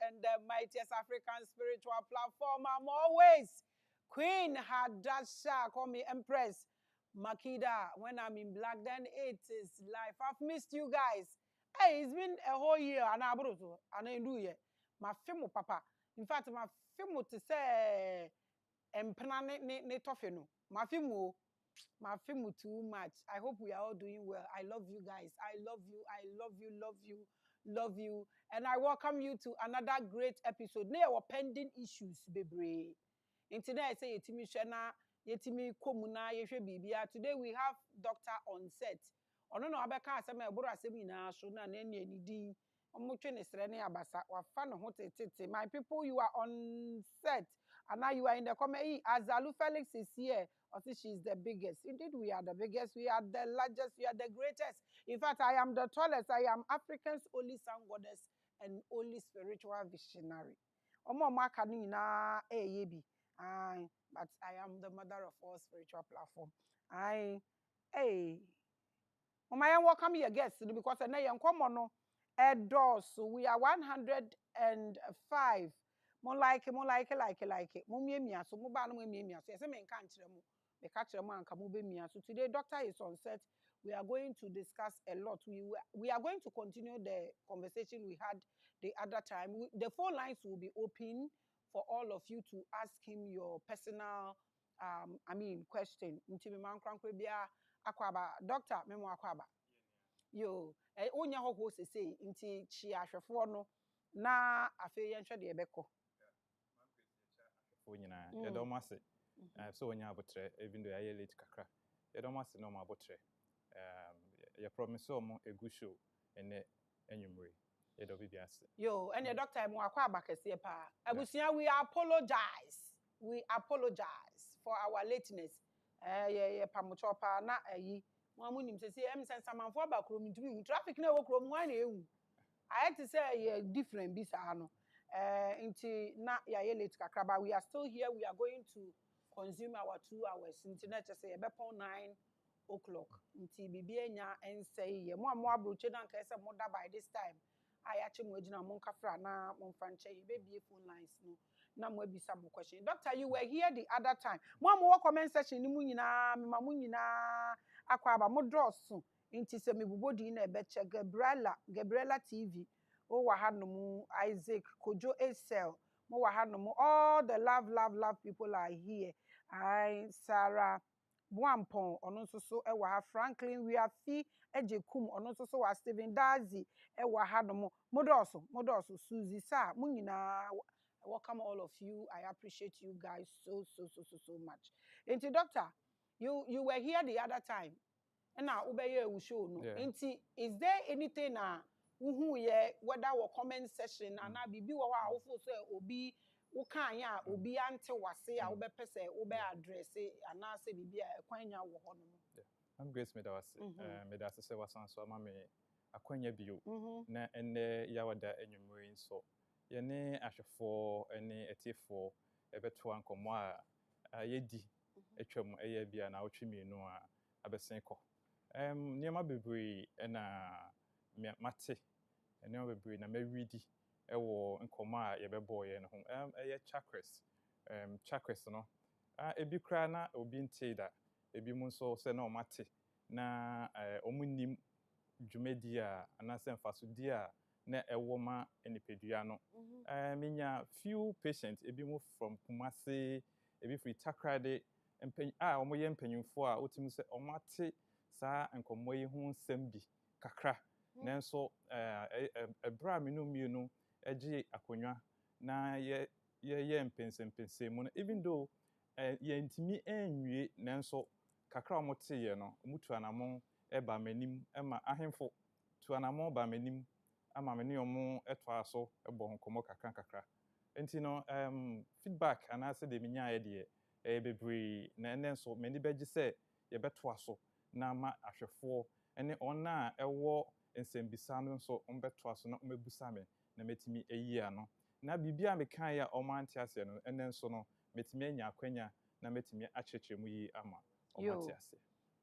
and the mightiest African spiritual platform. I'm always Queen Hadassah, call me Empress Makida. When I'm in black, then it is life. I've missed you guys. Hey, it's been a whole year, and I do it. My film, Papa. In fact, my film to say, empana ne tofeno. My film too much. I hope we are all doing well. I love you guys. I love you. I love you. Love you. Love you. And I welcome you to another great episode. Now, our pending issues, baby. Internet, I say, yetimi shena, yetimi komuna, yeshe bibia. Today we have Dr. on set. Ono no abeka asema eburu asemi na so na nene enidi. Omutwe ne srene abasa. Wafa no ho tete. My people, you are on set. And now you are in the comment. Azalu Felix is here. I think she's the biggest. Indeed, we are the biggest. We are the largest. We are the greatest. In fact, I am the tallest. I am Africa's only sun goddess and only spiritual visionary. Omo makani na yebi. But I am the mother of all spiritual platform. Mama, welcome your guests because I know come on so we are 105. More like it. Mumia, so mobile mumia. So, yes, I mean, can't the catcher man come mumia. So, today, Doctor is on set. We are going to discuss a lot. We are going to continue the conversation we had the other time. The phone lines will be open for all of you to ask him your personal, question. Akwaba, Doctor, Memo Akwaba. Yo, onya ho say nti chi ahwefo no na afi ye nhwe de ebeko. Nyina ye do mase so onya abotre even though I late kakra ye do mase no abotre ye promise omo egu show ene enwumre ye do bibia ase Yo and the doctor mo akwa abakese pa abusia we apologize for our lateness ye pamocho pa na ayi mo amunim se sense amanfo abakrom ntumi traffic na wo krom wan na ewu I had to say ye different bisa no into na ya late kakraba. We are still here. We are going to consume our 2 hours. Internet just say about 9 o'clock. Until bibienya and say ye more abroach na nka say more by this time. I actually mo gina mo kafra na mo franchise baby phone lines no. Na mo bisa mo question. Doctor, you were here the other time. Mo comment section ni mu nyina me ma mu nyina akwa ba mo draw so. Inti se me bubodi na ebeche Gabriela TV o wahanomu Isaac Kojo Esel mo wahanomu all the love people are here. Sarah Bwampon ono so e waha Franklin we are fi ejekum ono so wa Stephen Dazi e wahanomu modoso Suzy Sa mo nyina welcome all of you. I appreciate you guys so much. Inti doctor you were here the other time. And now obey Owusu no. Inti, is there anything who ye whether or comment session and na bibi wa awfo so obi wo kan ya obi ante wase a obe pese obe address and na say bibi a kwanya wo ho no. I'm Grace Medawase Medawase se wasan so ama me akwanya bio na enne ya wada enwumre nso ye ne ahwefo ene etifo ebeto ankomo a yedi etwam eye bia na otwemienu a abesenko niema bebre na mate niema bebre na mawidi ewo nkoma a yebebo ye no ho eye CHAKRAS CHAKRAS no ebi kra na obi ntida ebi mu nso se na omate na omunim dwumedi a anase mfasodi a na ewo ma enipedua no minya few patients ebi mu from Kumasi ebi free Takrade omoye mpanyimfo a otimi se omate sa nkomo yi hu nsem bi kakra nanso ebra mienu egi akonwa na ye mpensempense mu even though ye ntimi enwie nanso kakra omote ye no omutu anamon eba manim ema ahemfo tu anamon ba manim ama meni omo eto aso ebo nkomo kakra enti no feedback anase de minya ye de bebre na nenso meni beji se ye beto aso na ma ahwefo ene ona ewo nsembisa no nso ombeto aso na omebusa me na metimi eyi ano na bibia me kan ya omanti ase no ene nso no metimi anya akwanya na metimi achechire mu yi ama omanti ase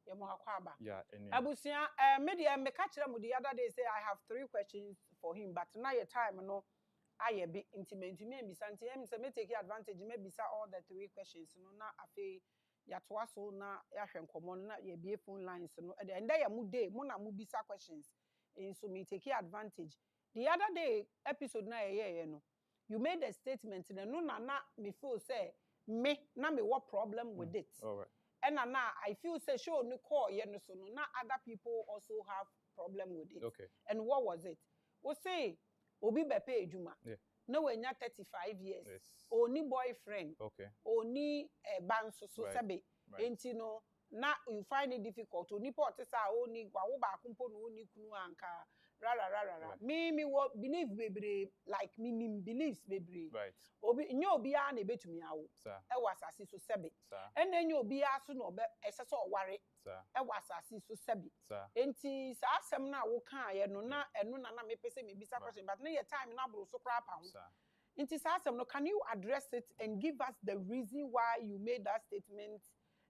ye mo akwaba yeah abusia media me ka kire mu the other day say I have 3 questions for him but now your time no aye be intimate me bisa nti em say me take advantage me bisa all the 3 questions no na afi ya to aso na ya hwe nkomo na ya bie phone lines no and ya mu day mu na mu bisa questions so me take advantage the other day episode na ye no you made a statement no na me feel say me na me what problem with it all right and na I feel say show no call ye no so no na other people also have problem with it okay and what was it we say obi be pay ejuma yeah no we nya 35 years yes oni boyfriend okay oni banso so right. sebe enti no na you find it difficult oni pot say oni wa wo ba kumpo no oni kunu anka ra me what believe bebre like me beliefs bebre right obi nya obi a na betumi awo e wasase so sebe and nya obi a so no be esese oware e wasase so sebe enti sa asem na wo kan ye no na eno na me pese me bisa question but na your time na bro so kra pa ho enti sa asem no can you address it and give us the reason why you made that statement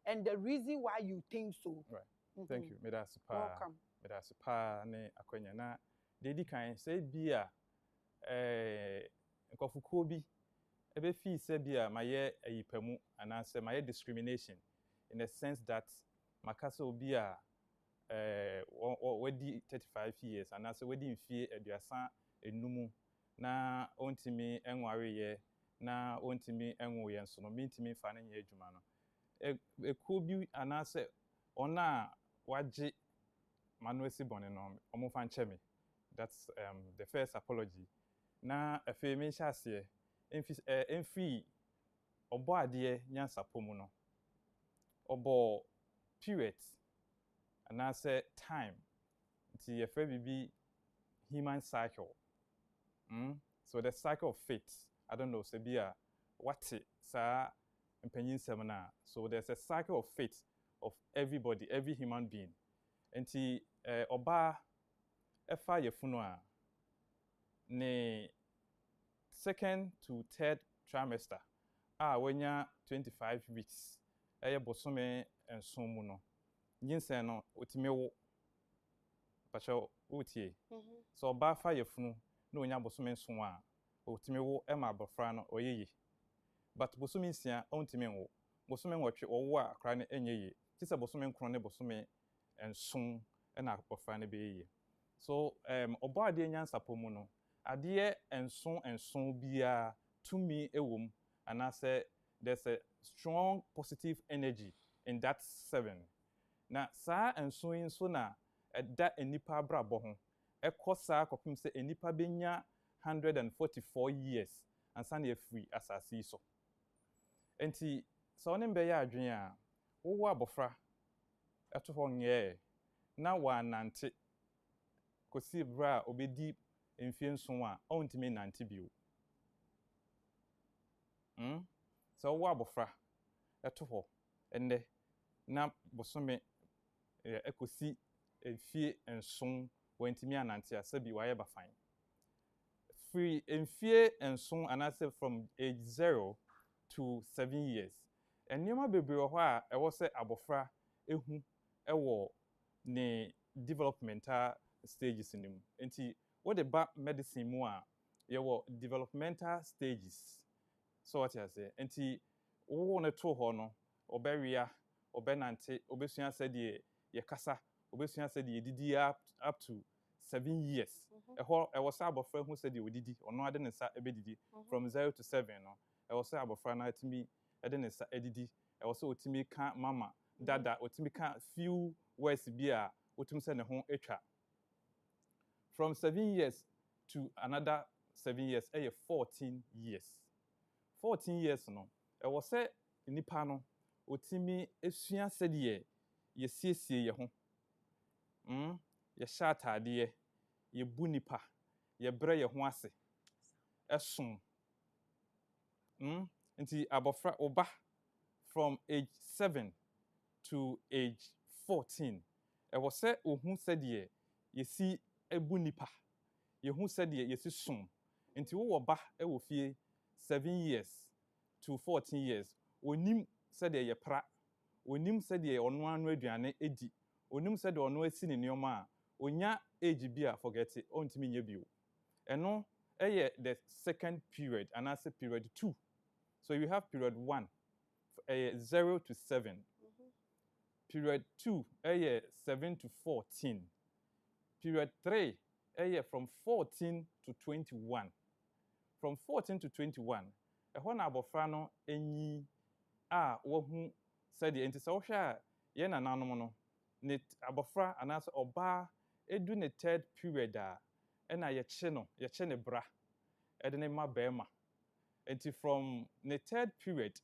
and the reason why you think so right thank you me that's welcome me that's pa ne akwanya na dedi kan say bia nkofuko bi ebe fi say bia maye ayipamu anase maye discrimination in the sense that makasa obi a wedi 35 years anase wedi mfie aduasa enumu na ontimi enware ye na ontimi enwo ye nso no mintimi fa na nya adwuma no ekuo bi anase ona waje manuesi bone no omofa ncheme that's the first apology na afemi hyase emfi obo ade nyansa pomu no obo period anase time nti ye fa bibi human cycle so the cycle of fate I don't know sebia what sa mpanyin semina so there's a cycle of fate of everybody every human being nti oba efa yefunu a ne second to third trimester wenya 25 weeks eye bosome enson mu no nyinsen no otime wo pacho otie so oba fa yefunu na onya bosome enson a otime wo ema abofra no oyeye but bosome nsia ontime wo bosome nwotwe wo a akra ne enyeye tise bosome nkron ne bosome enson na abofra ne beyeye so obo ade nyansa pomu no ade enson bia to me ewom anase there's a strong positive energy in that 7 na sa enson yin so na da enipa abrabo ho ekosa kopim se enipa benya 144 years ansa na free asasi so enti so ne mbe ya adwen a wo abofra eto ho nye na wa nante kosi bra obedi mfie nson a ontime nante bio so wo abofra eto ho enne na bosome ekosi mfie nson wantimi anante asabi waye bafan free mfie nson anase from age 0 to 7 years enema bebre ho a ewo se abofra ehu ewo ne developmental stages nim enti what the ba medicine mu a yewo developmental stages so what you say enti wo ne to ho no obewia obenante obesua sede ye kasa obesua sede ye didi up to 7 years ewo sa abofra hu sede odidi ono ade ne sa ebedidi from 0 to 7 no ewo sa abofra na atimi ade ne sa edidi ewo sa otimi ka mama dada otimi ka few words bia otimi se ne ho etwa from 7 years to another 7 years 14 years 14 years no ewo se nipa no otimi esua sede ye siesie ye ho ye shatade ye bu nipa ye bre ye ho ase esom nti abofra oba from age 7 to age 14 ewo se ohun sede ye si ebu nipa ye hu sede ye si som nti wo ba ewo fie 7 years to 14 years onim sede ye pra onim sede ono anu aduane edi onim sede ono asi ne nioma a onya age bia forget it ontimi nya bio eno the second period, and I say period 2. So you have period 1, 0 to 7. Period 2, 7 to 14. Period 3, from 14 to 21. From 14 to 21, ɛhɔ na abɔfra no enyi a wahu sɛdeɛ nti sɛ wohwɛ a yɛn nananom no ne abɔfra anaasɛ ɔbaa edu ne third period a ɛna yɛkye ne bra ɛde ne ma bɛrima nti from ne third period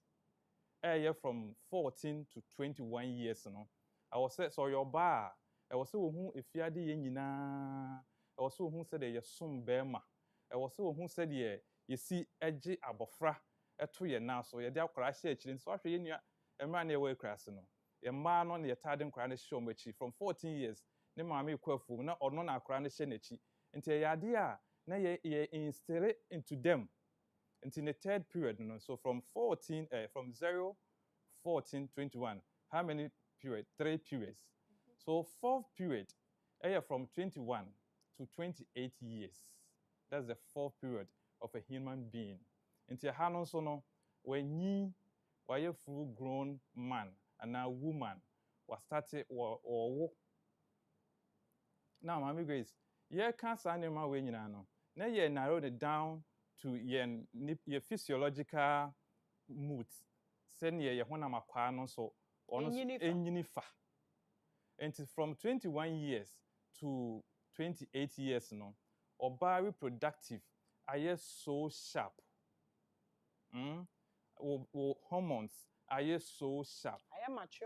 from 14 to 21 years no ɛwɔ sɛ ɔyɛ ɔbaa a ɛwɔ sɛ wohu efiade yɛn nyinaa ɛwɔ sɛ wohu sɛdeɛ yɛsom bɛrima ɛwɔ sɛ wohu sɛdeɛ yɛsi ɛgye abɔfra ɛto yɛn nan so yɛde akwaraa hyɛ akyire nso ahwɛ yɛn nua mmerɛ na yɛwɔ akurase no yɛn mmaa no na yɛtaade nkwaraa no hyɛ wɔn akyi from 14 years ne maame kɔ afuom na ɔno na akwaraa no hyɛ n'akyi nti ɛyɛ adeɛ a na yɛ instill into them nti ne third period no so from 0 14 21 how many period 3 periods so fourth period from 21 to 28 years that's the fourth period of a human being nti ha no nso no wanyi wayɛ full grown man anaa woman was started or now Mami Grace yɛka saa nneɛma wei nyinaa no na yɛ narrow it down to your physiological moods sɛnea yɛ honam akwaa no nso ɔno enyini fa nti from 21 years to 28 years no ɔbaa reproductive ayɛ so sharp hormones ayɛ so sharp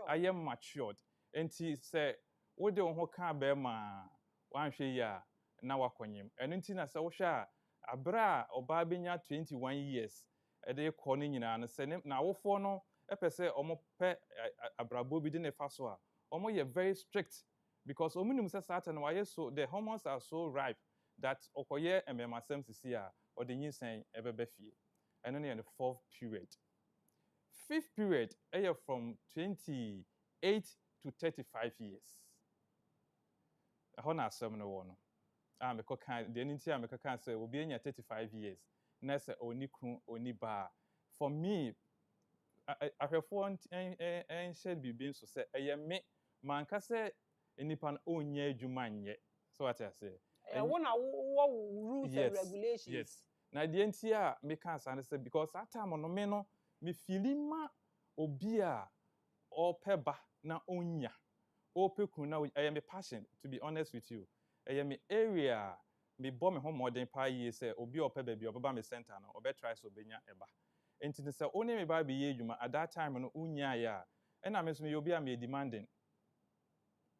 ayɛ matured nti sɛ wode wo ho ka bɛrima a wanhwɛ yi a na wakɔnyem ɛno nti na sɛ wohwɛ a abere a ɔbaa bɛnya 21 years ɛde kɔ no nyinaa no sɛ na awofoɔ no ɛpɛ sɛ ɔmo pɛ abrabɔ bi de ne fa so a ɔmo yɛ very strict because ɔmo nim sɛ saa ta no wayɛ so the hormones are so ripe that ɔkɔyɛ mmɛmasɛm sisi a ɔde nyinsɛn ɛbɛbɛ fie ɛno ne yɛ the fourth period fifth period from 28 to 35 years ɛhɔ na asɛm no wɔ no a mekɔ kan deɛ ne nti a mekɔ kan sɛ obi anya 35 years na sɛ ɔni kunu ɔni baa for me ahwɛfoɔ nhyɛ biribi nso sɛ ɛyɛ me manka sɛ nipa no ɔnyɛ adwuma nyɛ so wate aseɛ ɛwɔ na wɔ rules and regulations yes na deɛ nti a meka asa ne sɛ because that time no me no me fili ma obi a ɔpɛ ba na ɔnya ɔpɛ kunu na ɛyɛ me passion to be honest with you ɛyɛ me area me bɔ me ho mmɔden paa yie sɛ obi a ɔpɛ baabi ɔbɛba me center no ɔbɛtry so ɔbɛnya ɛba nti ne sɛ ɔne me ba bɛyɛ adwuma at that time no wonyaeɛ a ɛna me nso meyɛ obi a meyɛ demanding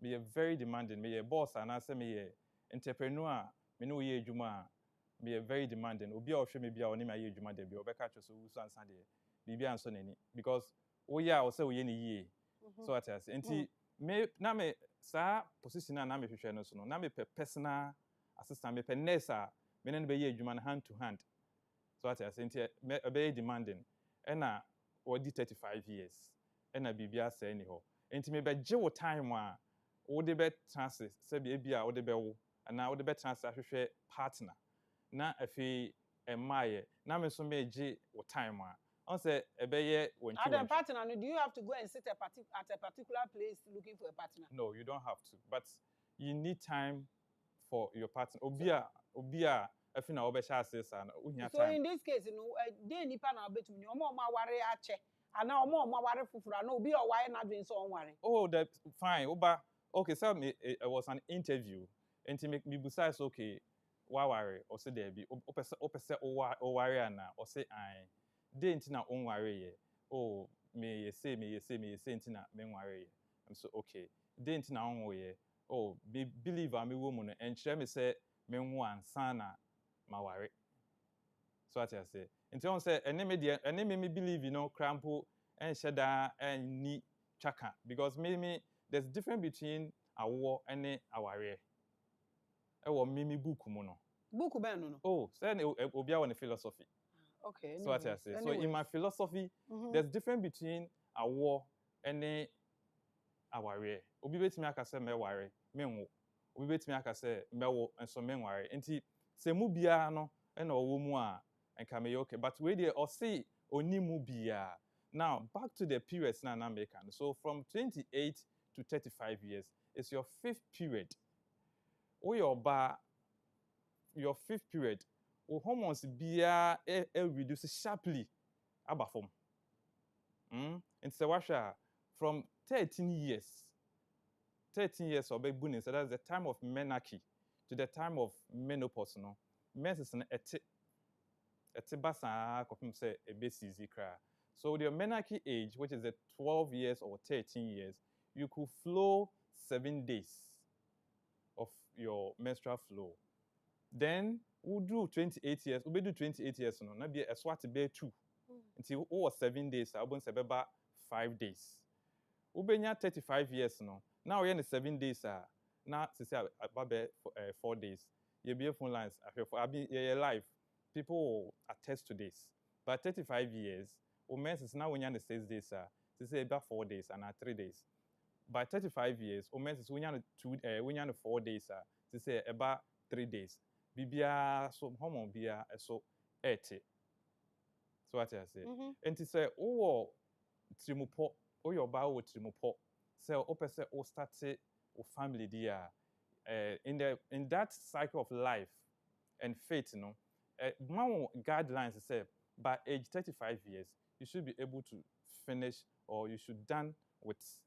meyɛ very demanding meyɛ boss anaasɛ meyɛ entrepreneur a me ne woyɛ adwuma a meyɛ very demanding obi a ɔhwɛ me bi a ɔne me ayɛ adwuma da bi ɔbɛka kyerɛ sɛ Owusu ansa deɛ biribi ansɔ n'ani because woyɛ a ɔsɛ woyɛ ne yie so ate ase nti na me saa position a na mehwehwɛ no so no na mepɛ personal assistant mepɛ nurse a me ne no bɛyɛ adwuma no hand to hand so ate ase nti ɛbɛyɛ demanding ɛna wɔdi 35 years ɛna biribi asɛe ni hɔ nti mebɛgye wo time a wode bɛtena ase sɛbi ebi a wode bɛwo anaa wode bɛtena ase ahwehwɛ partner na afei ɛmaayɛ na me nso megye wo time a ɔn sɛ ɛbɛyɛ wɔntwi other partner no do you have to go and sit at a particular place looking for a partner? No, you don't have to, but you need time for your partner obi a afi na wobɛhyɛ ase saa no wohia time so in this case no dey nipa na obetumi ɔmo aware akyɛ ana ɔmo aware foforo ana obi a ɔware na dwen so ɔnware oh that fine oba okay so it was an interview nti me busa so okay waware or say there be opese oware ana or say ai dey nti na onware ye oh me ye say nti na me nware ye I'm so okay dey nti na onwo ye oh me believe am wo mu no enkyere me say me nwo ansa na maware so what I say nti on say ene me believe you know crampo enhye da enni chaka because me there's difference between awo and aware ewo me book mu no book ben no oh say obi a won philosophy okay so what I say so in my philosophy there's difference between awo and aware obi betimi aka say me ware me nwo obi betimi aka say me wo enso me nware nti se mu bia no and or and can be okay. But where they or say onimu biya. Now back to the periods now American. So from 28 to 35 years is your 5th period. Or your 5th period, or hormones biya reduce sharply abafom. And so from 13 years or baby, so that's the time of menarche to the time of menopause. No, menses na basa kopim say a bit easy cry. So the menarche age, which is the 12 years or 13 years, you could flow 7 days of your menstrual flow. Then we'll do 28 years. We'll do 28 years. No, na be a swat be 2. Until 7 days. I won't say 5 days. Ubenya 35 years no. Now we're in the 7 days. Now to say about 4 days. You be phone lines. I be live. People will attest to this. But 35 years, women is now when you're in the 6 days. To say about 4 days and 3 days. By 35 years, women is when you're 4 days. To say about 3 days. Bibia so hormone bia so 80. So what I say. And to say trimupo your bow trimupo. So opposite or start or family dia in that cycle of life and faith, you know, my guidelines say by age 35 years you should be able to finish or you should done with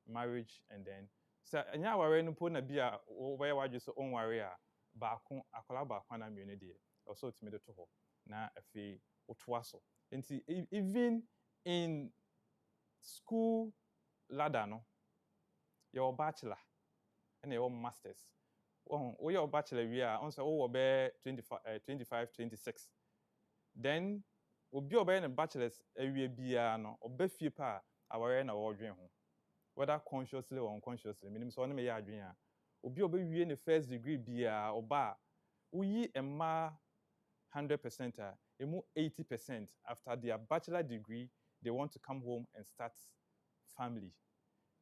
marriage. And then so nya ware no po na bia where wa just on ware baako akola baako na mienu de also to me to ho na afi otoa so. Nti even in school ladder no your bachelor and your masters your bachelor we are on say o be 25 26 then obi obe na bachelors awie bia no obafie pa aware na wo dwen ho whether consciously or unconsciously minimum so na me ya adwen a obi obewie ne first degree bia oba uyi emma 100% emu 80% after their bachelor degree they want to come home and start family.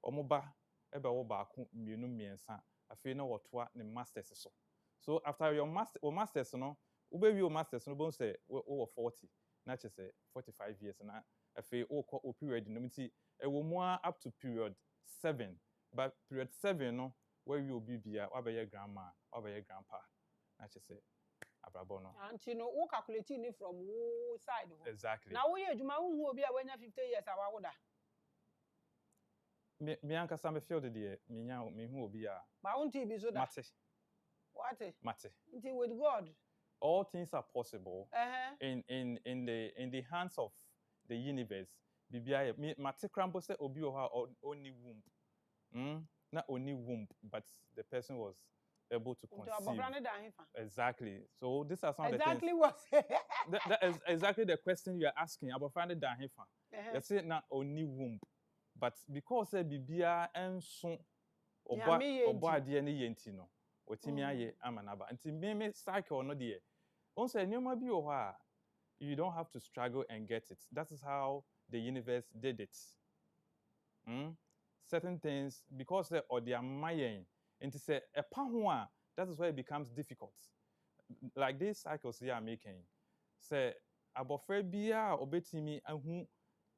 Omoba ebe wo baako mienu miensa afi na wotoa ne masters so. So after your masters no ubewie o masters no bon say wo 40 na che say 45 years na afi o period no mti ewo mu up to period 7, but period 7 no where you be bia wabeye grandma wabeye grandpa na che say abrabo no anti no wo calculate ni from wo side ho. Exactly. Na wo ye adwuma wo hu obi a wanya 50 years awawoda me ankasa me feel de me hu obi a ba wonti bi so da mate nti with God all things are possible in the hands of the universe. Bibia me mate crampo say obi o ha only womb not only womb, but the person was able to conceive. Exactly. So these are some of the things. Exactly what? That is exactly the question you are asking about finding that hefa. You say not only womb, but because bibia and so oba de ni yenti no. Otimi aye amanaba. Until me cycle no there. Once nyoma bi o ha, you don't have to struggle and get it. That is how the universe did it. Certain things because or they are mayen and to say a power that is where it becomes difficult. Like these cycles they are making. Say abofre bia obetimi ahu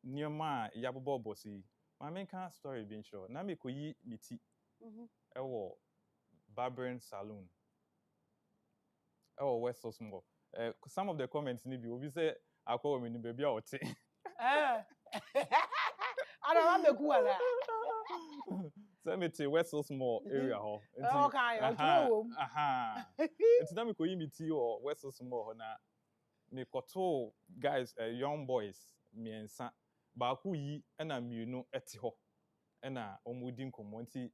nioma yabobo bosi. Maame kan story bin sure. Na me koyi miti. Ewo barbering salon. Ewo West so small. Some of the comments ni bi obi say akọ me ni baby a ote. I don't want to go ala. So me te West so small area ho. Okay, It's na me koyi miti o West so small ho na me koto guys young boys miensa baako yi na mienu ete ho na omudi nkomo nti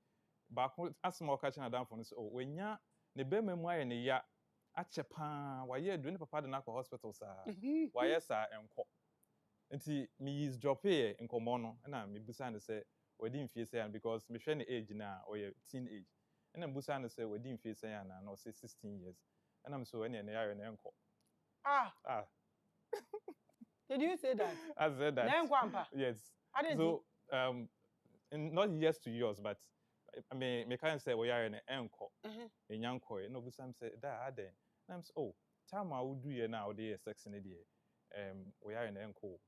baako asma o ka chena dan for no so wenya ne bema mu aye ne ya achepa waye adu ne papa de na hospital sa waye sa enko nti me is drop here nkomo no na me busa ne say wadi mfie say because me hwe ne age na or teen age na busa ne say wadi mfie say na no say 16 years na me so ene ne ya ne enko. Did you say that? I said that. Yes. So not years to yours, but I mean, me can say we are in enko. In yanko, no, but some say that are there. And I'm so time I would do here now, they sex in the we are in the enco.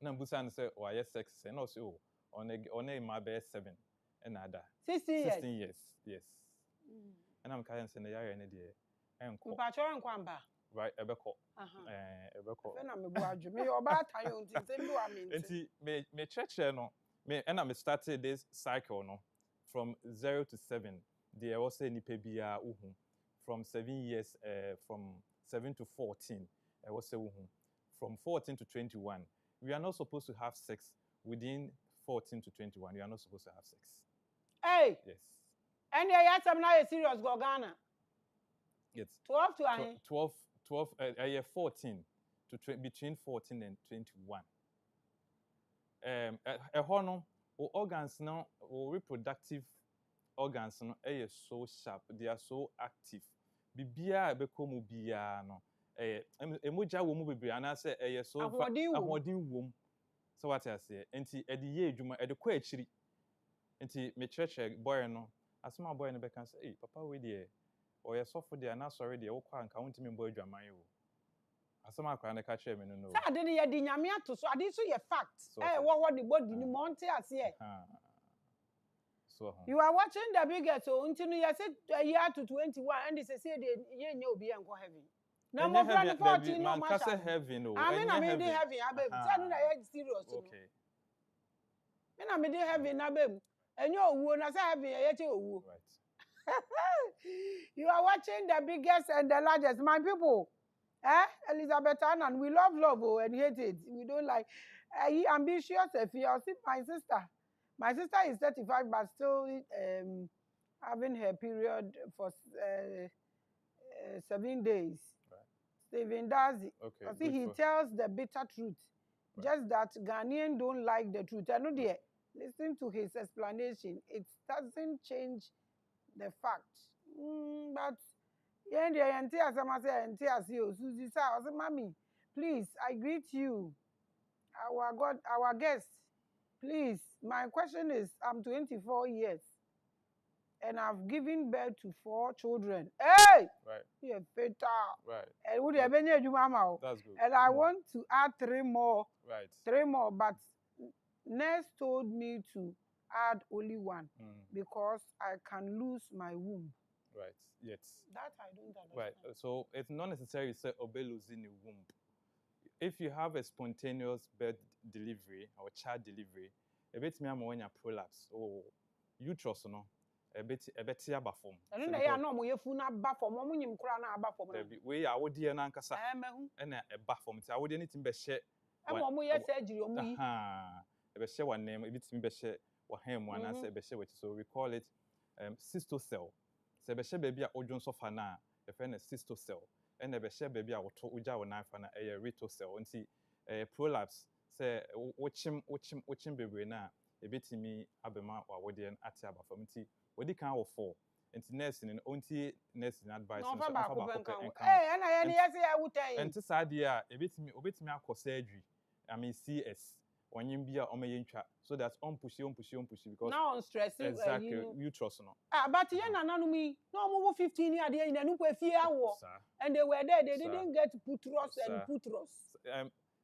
Nambusan say, oh, yes, sex, and also on a my best 7 and other 16 years, yes. And I'm kind of saying the year in the day. And right, Ebeko. Ebeko. Me church no. Me and I started this cycle no from 0 to 7. There was any pebia from 7 years, from 7 to 14. I was from 14 to 21. We are not supposed to have sex within 14 to 21. We are not supposed to have sex. Hey. Yes. And you have some now serious go Ghana. Yes. 12 to 12 14 to between 14 and 21. Organs now, reproductive organs no so sharp, they are so active. Bibia bekomu bia no emoja wo mu bebre ana say so ahodin wom. So what I say enti e de ye adwuma e de kwa akiri enti me church boy no asoma boy no be kan say papa we de o ye sofo de na sorry de wo kwa nka wontimi mbo adwaman wo asoma akra na ka chere me no say ade ye de nyame ato so ade so ye fact what the body ni monte ase so you are watching the biggest so until you say a year to 21 and they say they ye nya obi enko heaven na mo plan 14 no ma say heaven no I mean heaven abem say no na ye serious no okay me na me dey heaven abem enyo owuo na say heaven ye che owuo right. You are watching the biggest and the largest my people Elizabeth Annan, we love and hate it. We don't like ambitious. If you see my sister is 35 but still having her period for 7 days. Right. Stephen does it. Okay. See, he tells the bitter truth. Right. Just that Ghanaians don't like the truth. I know there. Listen to his explanation. It doesn't change the fact. But Susie said, Mommy, please, I greet you. Our guest. Please, my question is, I'm 24 years and I've given birth to 4 children. Hey! Right. You're fatal. Right. That's good. And I want to add 3 more. Right. 3 more, but nurse told me to add only 1 because I can lose my womb. Right. Yes. That I don't understand. Right. So it's not necessary to say obey losing a womb. If you have a spontaneous birth delivery or child delivery, a bit me am when you prolapse or uterus no, a bit aba form. And then I know mo yefu na aba form, mo nyim kura na aba form. We are odi na nkasa. E na eba form. Ti awodi anything be share. E mo ye surgery o mu yi. E be share one name, e bit me be share wa hem one as e be share which so we call it cystocell. Se be share baby a odwon sofa na e fe na cystocell. And the share baby a woto uja wo knife na e retocell nti prolapse say wochim bebre na e betimi abema wa wode an ate aba fam nti wodi kan wo 4 nti nurse ni onti nurse ni advice no fa ba ko pen kan na ye yes ya wutai nti saade a e betimi akọ surgery I mean CS wanyim bia o ntwa so that on push because now on stressing exactly uterus no but ye nananu mi no mo 15 year dey in anu kwa fie awo and they were there they didn't get putros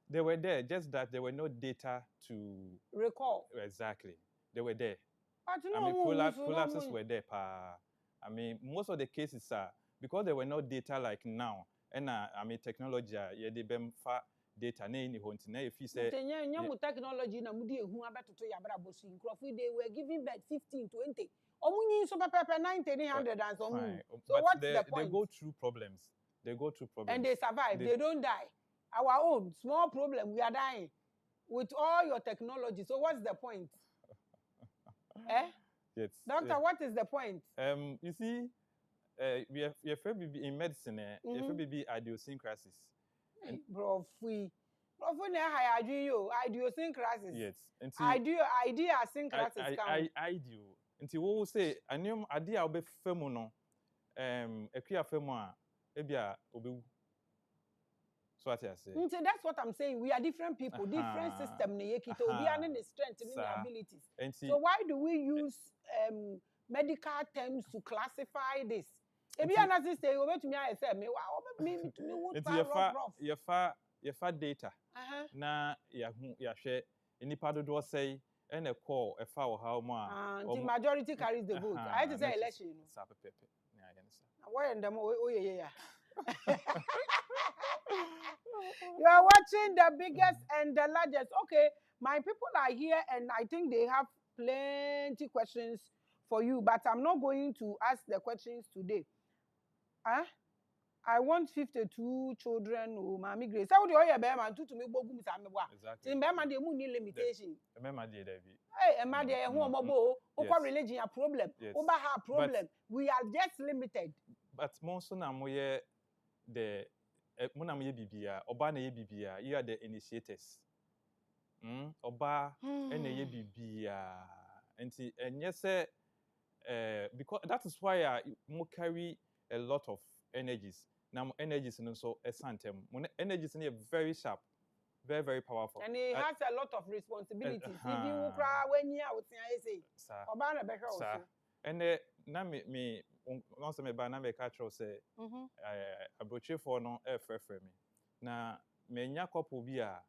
they were there just that there were no data to recall exactly they were there but no, I mean prolapses were there I mean most of the cases are because there were no data like now and I mean technology yeah they bem fa data na any hont na if you say nyamu technology na mudi ehu abetoto ya bra bosu nkrofo they were giving birth 15 20 omunyi so pepe 90 100 and so what's the point? They go through problems and they survive they don't die our own small problem we are dying with all your technology so what's the point? Yes doctor what is the point? You see we have in medicine if be idiosyncrasies. Bro, na high idiosyncrasies. Yes. Idiosyncrasies count. Ideo. Nti wo say anem ade a obefam no akua fam a ebia obewu. So what I say. That's what I'm saying. We are different people, different system ne yekito obi ane the strength and the abilities. So why do we use medical terms to classify this? Ebi ana sister you bet me I say me me to me would your fa data na ya hwe nipa dodo say and a call a foul how ma the majority carries the vote. I had to say election. Why and them yeah. You are watching the biggest and the largest. Okay, my people are here and I think they have plenty questions for you, but I'm not going to ask the questions today. I want 52 children who Maame Grace. How do you hear Bema to me bogum samewa? Exactly. Bema de mu ni limitation. Bema de there be. Hey, Emma de who mobo, uko religion a problem. Uba ha problem. We are just limited. But monso na moye the muna moye bibia, oba na ye bibia, you are the initiators. Oba ene ye bibia. Enti enye se because that is why mo carry a lot of energies. Now energies and so esantem. Energies are very sharp, very, very powerful. And he has a lot of responsibilities. If you cry when you out say, Obana Becker also. And na me once me ba na me catch say abroche for no me. Na me nya couple bi a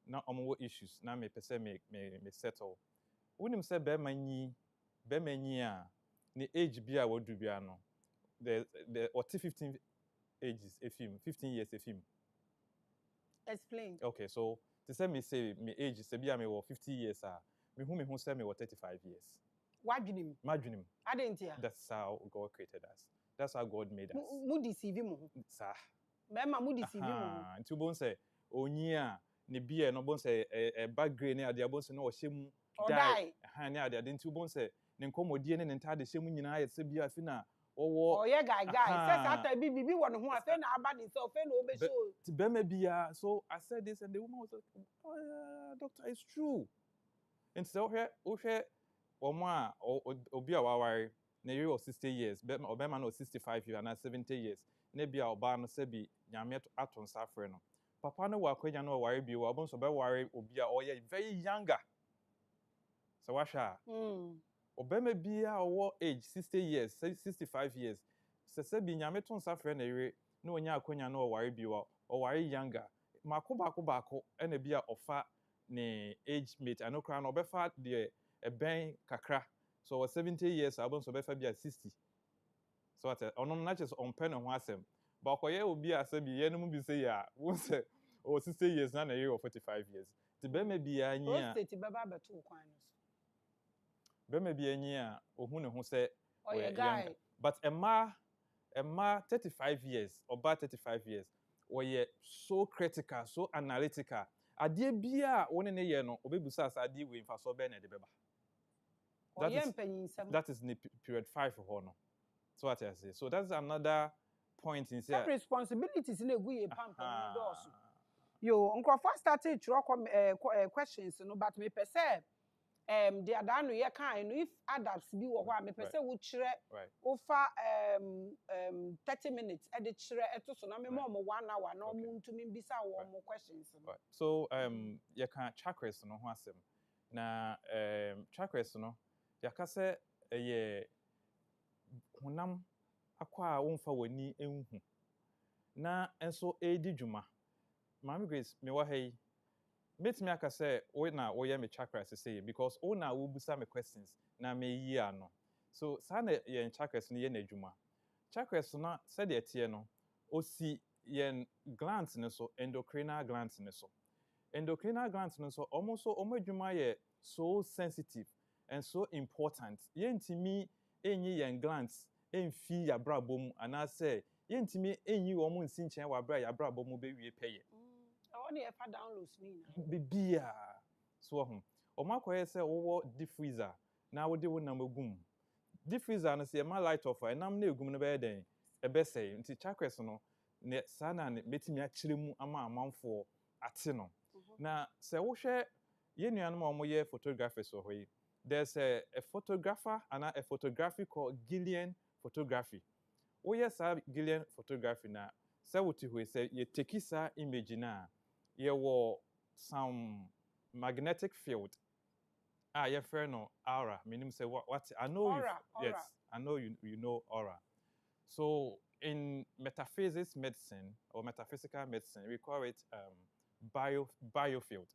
na omo issues na me pese me settle. Unim say be manyi a ni age bi a wodu bi ano. The 15 ages a film, 15 years a film. Explain. Okay, so to say me age say be me 50 years me who say me 35 years. What do you mean? Imagine. I didn't hear. That's how God created us. That's how God made us. Mu deceive him. Sir. Mema mu deceive him. Nti bon say onya ne bia no bon say e bag grey ne ade bon say no ohye die. Ne ade nti bon say ne nkomodie ne ntade hye mu nyina ye se bia fi na oh yeah guy says after bibi won ho afa na aba ni so fe na obe show ti be me bia. So I said this and the woman was like, oh, yeah, doctor, it's true. And so here omo a obi a waware na you 60 years be man 65 years and 70 years na bia oba no se bi nyame aton safre no papa no wa kwanya no ware bi wa bon so be ware obi a oh yeah very younger. So washa Obema bia owo age 60 years, 65 years. Se bi nyame ton safre na ere na onya akonya na oware bi wa oware younger. Mako ena bia ofa ne age mate anokra na obefa de ben kakra. So 70 years abon so befa bia 60. So at ono na just on pen ho asem. Ba koye obi ase bi ye no mu bi say ya, won say o 60 years na ere 45 years. Ti bema bia nya. Prostate beba beto kwan no. Bema bi anyi a ohun ne ho se guy. But Emma 35 years oba 35 years we so critical, so analytical. Ade bia woni ne ye no obebusa as ade we mfa so be na de beba. That is period 5 for no. So what I say. So that's another point in here. Responsibilities in a way pam also. Yo nkrofo started chiro questions no, but me per se the adano ye kind no if adults bi wo ho a me pese wo kire ofa 30 minutes e de kire eto so na me mo 1 hour na omo ntumi bisa wo mo questions no. So ye can CHAKRAS no ho asem na CHAKRAS no ya ka se ye honam akwa wo mfa wani enhu na enso edi dwuma. Maame Grace me wa hey Meet me aka say we na we me CHAKRAS say because o na wo busa me questions na me yi ano. So sa na ye CHAKRAS no ye na adwuma. CHAKRAS na said the tie no o si ye glands ne so endocrinal glands ne so. Endocrinal glands ne so almost so omo adwuma ye so sensitive and so important. Ye ntimi enyi ye glands emfi ya brabom ana say ye ntimi enyi wo mo nsi nchen wa bra ya brabom be wie peye. Only if I downloads me now. Bibia so o makoye say wo deep freezer na wo de wo nam egum deep freezer no say ma light off nam na egum no be den e be say nti CHAKRAS no ne sana ne betimi a kiremu ama amanfo ate no na say wo hwe ye nuanom a mo ye photographers so hoyi there's a photographer and a photography called Gillian photography. Wo yes Gillian photography na say wo ti ho say ye take sa image na ye wo some magnetic field your friend no aura meaning say what I know aura, yes I know you know aura. So in metaphysics medicine or metaphysical medicine, we call it biofield.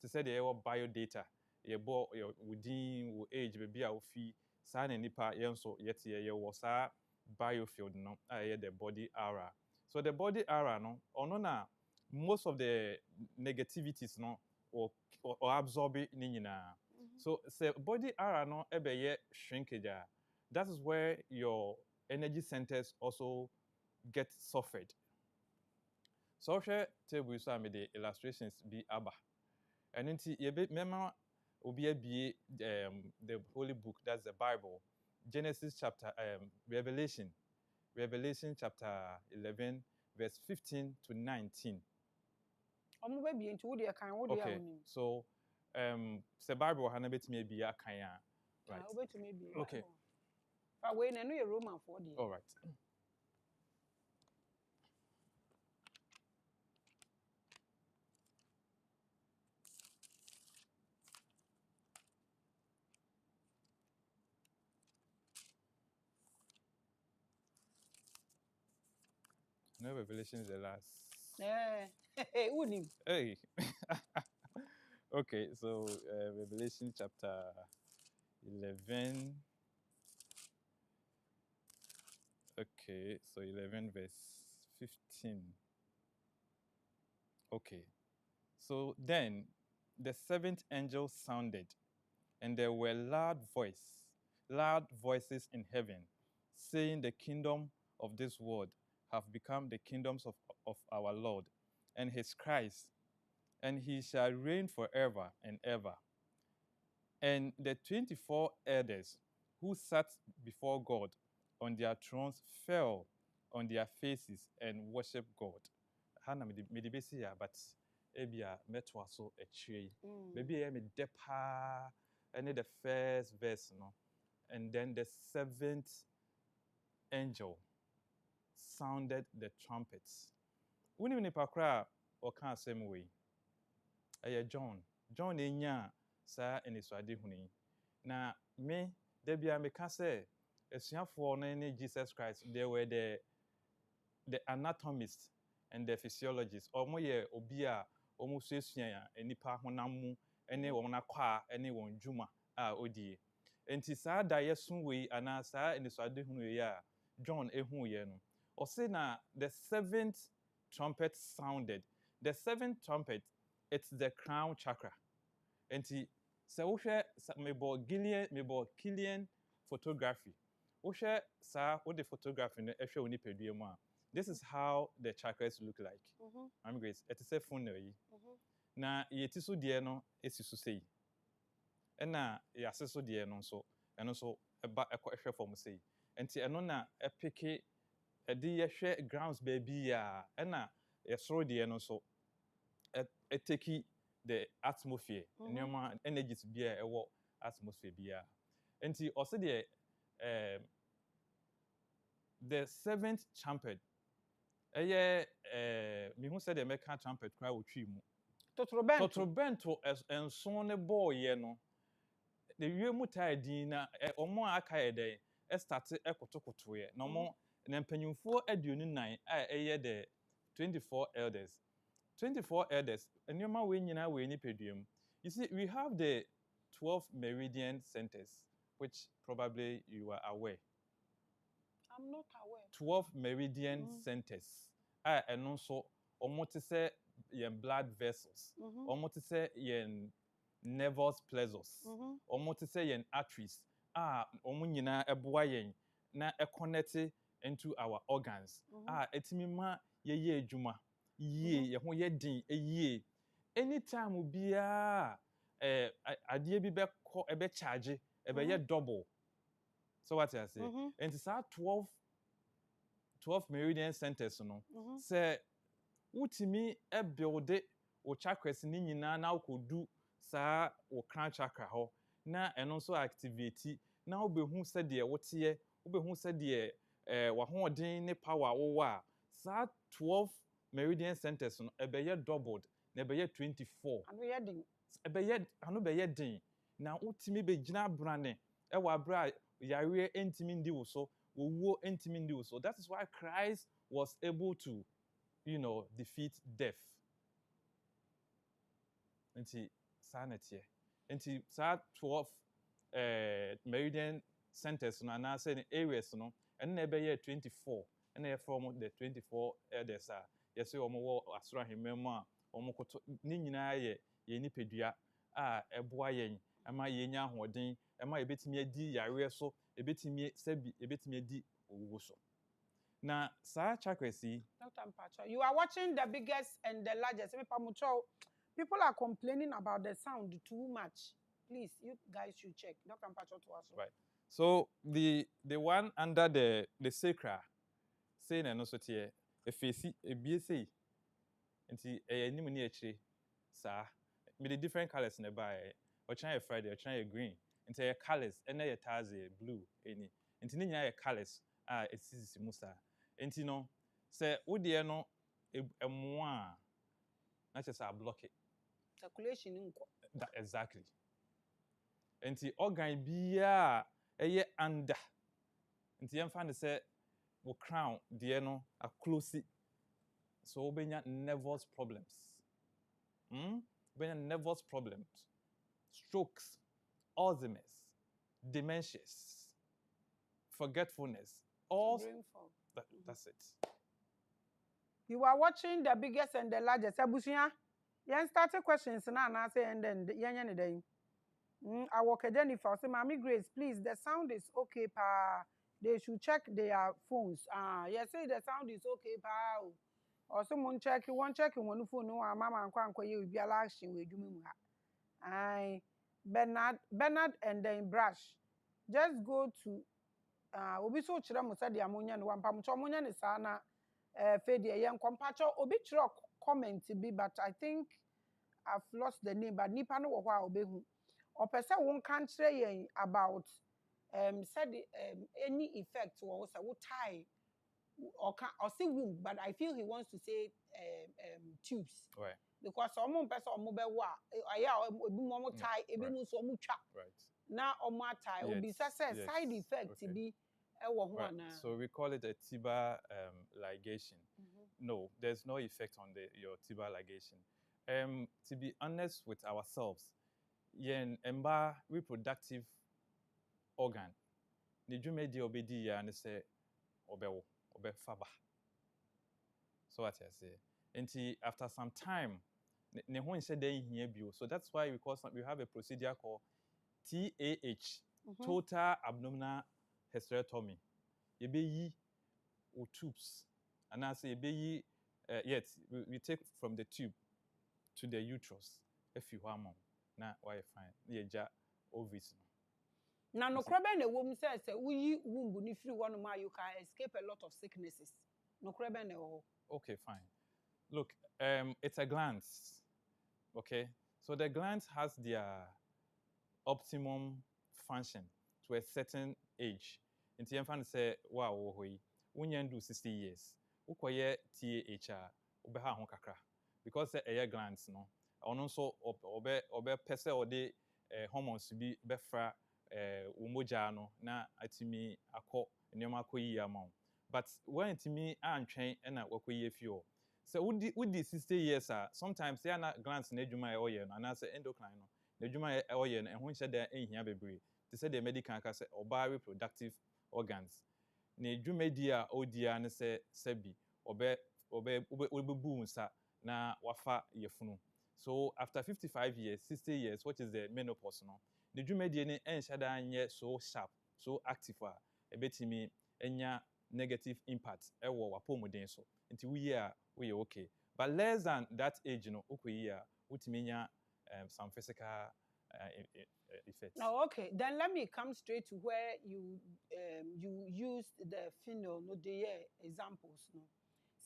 To say the biodata, within age, baby, our fee, sign and nipa, so yet was biofield, no, the body aura. So the body aura, no, or no, na most of the negativities, no, or absorb it, So, say body aura, no, ebe shrinkage. That is where your energy centers also get suffered. So share table so I the illustrations be aba. And into mema obi be the holy book, that's the Bible. Genesis chapter Revelation chapter 11 verse 15 to 19. Okay. So the Bible has bit me be a kaya. Right. Okay. All right. No, Revelation is the last. Hey. Okay, so Revelation chapter 11. Okay, so 11 verse 15. Okay. So then the seventh angel sounded, and there were loud voices in heaven, saying, the kingdom of this world have become the kingdoms of our Lord and his Christ, and he shall reign forever and ever. And the 24 elders who sat before God on their thrones fell on their faces and worshiped God. Hana medibesi ya, but ebia metwa so a tree. Maybe I me depa and the first verse, no, and then the seventh angel sounded the trumpets. When you pakra or can't same way. John enya sa eniswade huni. Na me debia me ka say esuafo no ne Jesus Christ, they were the anatomists and the physiologists. Omo ye obi a omo so esua enipa honam mu ene won akwa ene won dwuma a odie. Enti saa da yeso we ana saa eniswade hunu ye a John ehu ye no. O say na the seventh trumpet sounded. The seventh trumpet, it's the crown chakra. Enti se wo hwe mebo Killian photography. Wo hwe sa wo the photography no ehwe oni pedua mu a. This is how the chakras look like. I'm Grace. It is a funnel yi. Na yeti so de no esisu sei. Ena yase so de no so eno so eba ehwe form sei. Enti eno na epeke edi yehwe grounds baby ya. Ena yesoro de no so eteki the atmosphere, energy to be a atmosphere be and also the seventh trumpet. Me who said the American trumpet cry with tree mu. Totrobento as and so ne boy no. The year mutai dina or more aka day started ekotokotoye. No more nempenyumfo aduonu nine the 24 elders. 24 elders, and your man we need pedium. You see, we have the 12 meridian centers, which probably you are aware. I'm not aware. 12 meridian centers. And also, almost say your blood vessels, almost say your nervous pleasures, almost say your arteries. Omunyina ebuayen na connected into our organs. Etimima ye juma. Ye ho ye din ye anytime obia adie bi be ko e be charge e be ye double. So what I say and it's 12 meridian centers no say utimi e build o chakras ni nyina na ukodu sa o crown chakra ho na eno so activate na obehu se de wote obehu se de wa hoden ne power wo a sa 12 meridian centers no ebeye doubled na ebeye 24 anu ye din ebeye anu beye din na utimi be gina brane e wa bra yare entimi ndi wo so, wo entimi ndi wo so. That is why Christ was able to, defeat death. Nti sanity. Nti sa 12 meridian centers no na say areas no, and na be 24. And na from the 24 elders are. Yes, omo wo asoro ahemem a omo koto ni nyina ye nipadua a eboa yen ama yenya ahoden ama ebetimi adi yare so ebetimi sabi ebetimi adi owo so. Na sa CHAKRAS yi, Dr. Mpacho, you are watching the biggest and the largest. People are complaining about the sound too much. Please, you guys should check. Dr. Mpacho to us. right. So the one under the sacra saying and also tie efesi ebiese nti enim ni akire sa me the different colors na buy or try Friday or try green nti your colors and your taze blue any nti ni nyina your colors esisi musa nti no say wo de no emo a na che say block it Circulation nko. that exactly nti organ bia eye under nti yem find say wo crown de no a close so obenya nervous problems obenya nervous problems, strokes, Alzheimer's, dementias, forgetfulness, all that's it. You are watching the biggest and the largest. Abusia, you started questions now say and then yanya day. I work at Jennifer. Say, Maame Grace, please. The sound is okay, pa. They should check their phones. Yes, say the sound is okay, pa. Or someone check. You want check one phone. No, mama and kwanko you be a action we do me. Aye, Bernard, and then Brush. Just go to. Obi so chira mo say the ammonia no one pam chomonia ni sana. Fedi yen compacho. Obi chira comment be, but I think I've lost the name. But nipa no wo hwa obi hu. Or person won't country about said any effect or tie or say womb, but I feel he wants to say tubes. Right. Because some person mobile wa tie right. Now tie will be side effect to be right. So we call it a tiba ligation. No, there's no effect on your tiba ligation. To be honest with ourselves, yen emba reproductive organ ne dwumedi obedi ya ne se obewo obefaba. So what I say, and after some time ne ho nse den hia bio. So that's why we have a procedure called TAH, total abdominal hysterectomy. Yebeyi o tubes and I say yebeyi yet we take from the tube to the uterus if you want. Na why fine ye ja ovaries no no krebe na wom say we womb ni free one ma you can escape a lot of sicknesses no krebe na ho. Okay, fine. Look, it's a gland. Okay, so the gland has their optimum function to a certain age. In the infant say wow when you do 60 years ukoye TAH obeha ho kakra because the glands no ono so obe pese ode hormones bi befra umoja no na atimi akọ nneoma akọyi ama. But when atimi antwen na wakoyi afio so wudi 60 years sometimes they are not glands na adwuma e oye no na say endocrine no na adwuma e oye no ehun hye da ehia bebre they say the medical can say oba reproductive organs na adwumadi a odia ne say sabi obebu nsa na wafa yefunu. So after 55 years, 60 years, what is the menopause no? The dwumadi ne enhyada anye so sharp, so active a betimi enya negative impact ewo wapomoden so. Nti we okay. But less than that age no, ukoyi utimi nya some physical effects. Oh, okay. Then let me come straight to where you used the female no the examples no.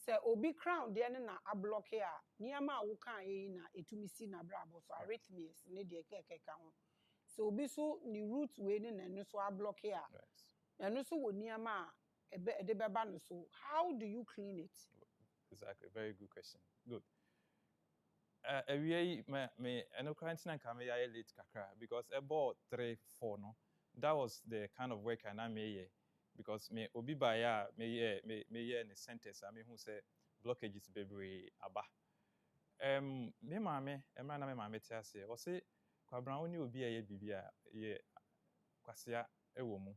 So obi crown there na a block here. Niyama wo kan na etumi si na brabo so arrhythmias ne de keke ka ho. So obi so ni root we ne na no so a block here. Na no so wo niyama de beba no so. How do you clean it? Exactly. Very good question. Good. Me eno quarantine can me late kakra because about 3-4 no that was the kind of work I made because me obi ba ya me in the centers I mean who say blockages bebree aba me maame emra na me maame te ase o say kwabran oni obi a ye bibia ye kwasea ewo mu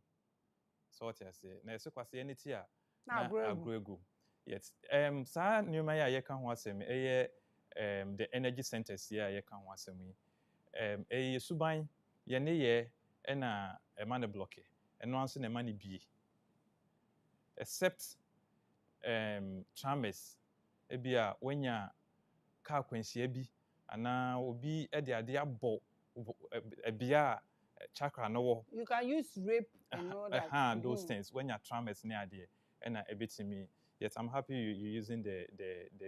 so what you say na so kwasea ni ti a na agroegu yes sa nyoma ya ye ka ho asem the energy centers here ye ka ho asem yi suban ye ne ye na ema ne block eno anso na ema ne bie except traumas ebia wenya ka kwansia bi ana obi de ade abọ ebia chakra no wo you can use rape and all that those things when your traumas near there and a bit to me yes I'm happy you using the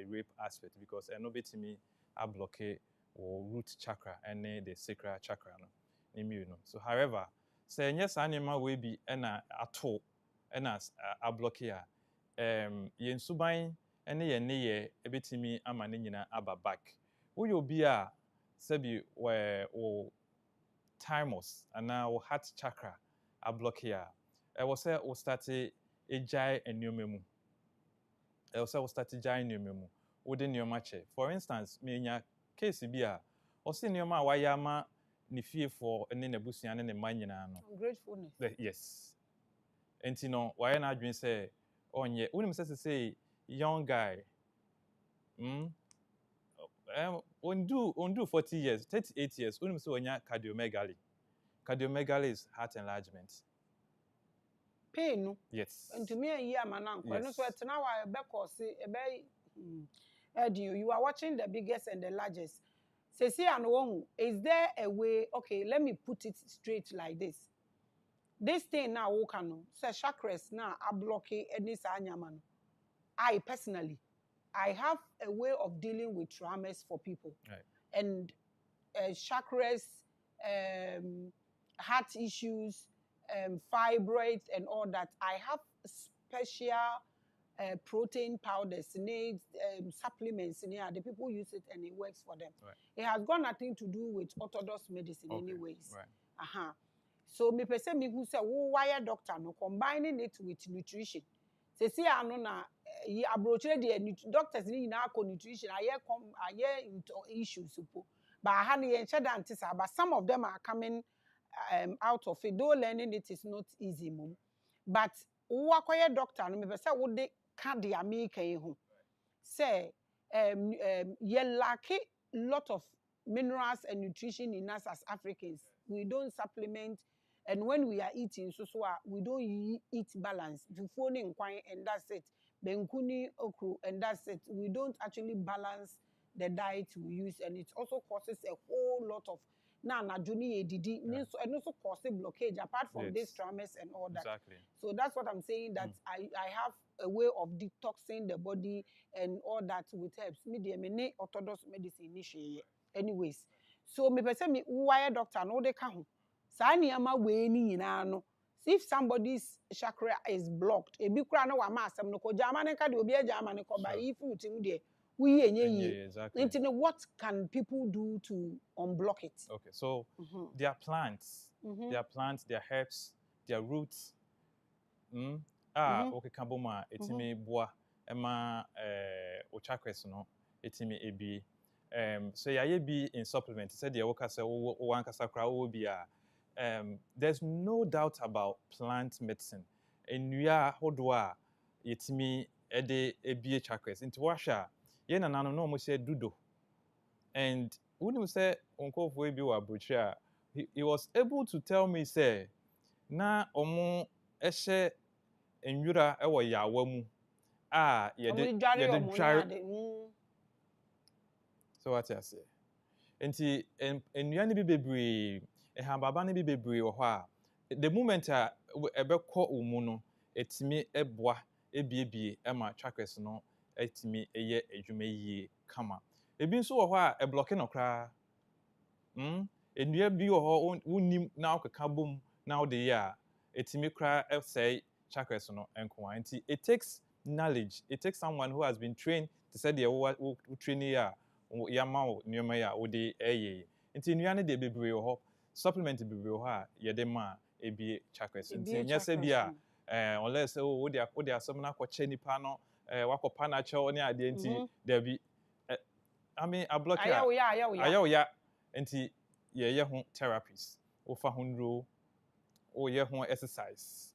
rape aspect because a no bit to me I blockade or root chakra and the sacral chakra no immune so however say yes animal will be and at all and as a blockade yen suban and ye ne a bit to me ama ne nyina aba back wo you be a sebi where or thymus and now heart chakra a block here. I was say we started a jai and new memu. I was say we started jai new memu. Within your match. For instance, me in your case be a or see your ma wayama ni fear for and then a busi and then a manina. Gratefulness. Yes. And you know why not dream say on ye unim says to say young guy. Undo 40 years, 38 years, unim so nya cardiomegaly. Cardiomegaly is heart enlargement. Pain no. Yes. And to me a year man yes. No so now I be cause you are watching the biggest and the largest. Say is there a way okay let me put it straight like this. This thing now wokano say CHAKRAS now I block any sanyama no. I personally I have a way of dealing with traumas for people. Right. And CHAKRAS heart issues, fibroids and all that. I have special protein powders, supplements in here. The people use it and it works for them. Right. It has got nothing to do with orthodox medicine anyways. Right. So me person me who say wire doctor no combining it with nutrition. Say see I know na approach the doctors ni na nutrition aye issues suppose. But I had but some of them are coming out of it. Though learning it is not easy, mum. But who doctor no me say wo de can dia make ho. Say ye lack lot of minerals and nutrition in us as Africans. We don't supplement, and when we are eating, we don't eat balance. Jufoni nkwan and that's it. Benkuni okru and that's it. We don't actually balance the diet we use, and it also causes a whole lot of juni edidi and also causes blockage apart from these traumas and all that. Exactly. So that's what I'm saying, that I have a way of detoxing the body and all that with herbs. Me orthodox medicine initiate. Anyways, so me person me wire doctor no de ka ho. Sa niyama we ni nyina no. If somebody's chakra is blocked, ebi kura na wa ma asem no ko jama ne ka de obi ajama ne ko ba yi fruit mu de we yenye. Exactly. What can people do to unblock it? Okay, so their plants, their herbs, their roots. Okay, kaboma etimi boa ema o CHAKRAS no etimi ebi. So ya be in supplement. Said the okasa o ankasa kra o bi a. There's no doubt about plant medicine. Enua hodwa yetimi ede ebie CHAKRAS. Into washa ye na nanu no mo say dudo. And when you say uncle for ebi wa butcher, he was able to tell me say na omo ehye enwura ewo yawa mu ye de so what I say enti enua ne bi bebree ehambaba ne bi bebree wo ho a the moment a ebekọ omu no etimi eboa ebiebie ema CHAKRAS no etimi eye adwuma yie kama ebi nso wo ho a eblock no kra enua bi wo ho wonim na okeka bom na wo de ya etimi kra say CHAKRAS no enko anti it takes knowledge, it takes someone who has been trained to say the training ya yama nyoma ya wo de eye nti enua ne de bebree wo ho supplement bebree wo ha ye de ma ebi chakras nti nya se bia unless wo de asem na kwache nipa no wakopa na che ne ade nti there be I mean a block ya nti ye ho therapies wo fa ho nro wo ye ho exercise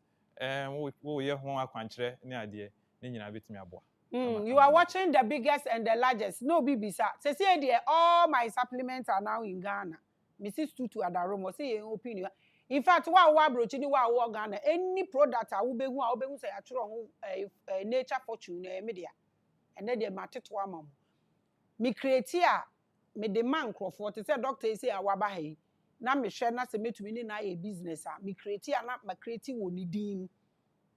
wo ye ho akwankyere ne ade ne nyina betimi aboa. You are watching the biggest and the largest. No bibisa. Say there all my supplements are now in Ghana. Mrs. Tutu Adaromo say your opinion. In fact, wa brochi ni wa Ghana. Any product I will be say nature fortune media. And then they matter to amam. Me create here, me demand Crawford. Say doctor say awaba he. Na me share na se metumi na a business me create here na me create woni dim.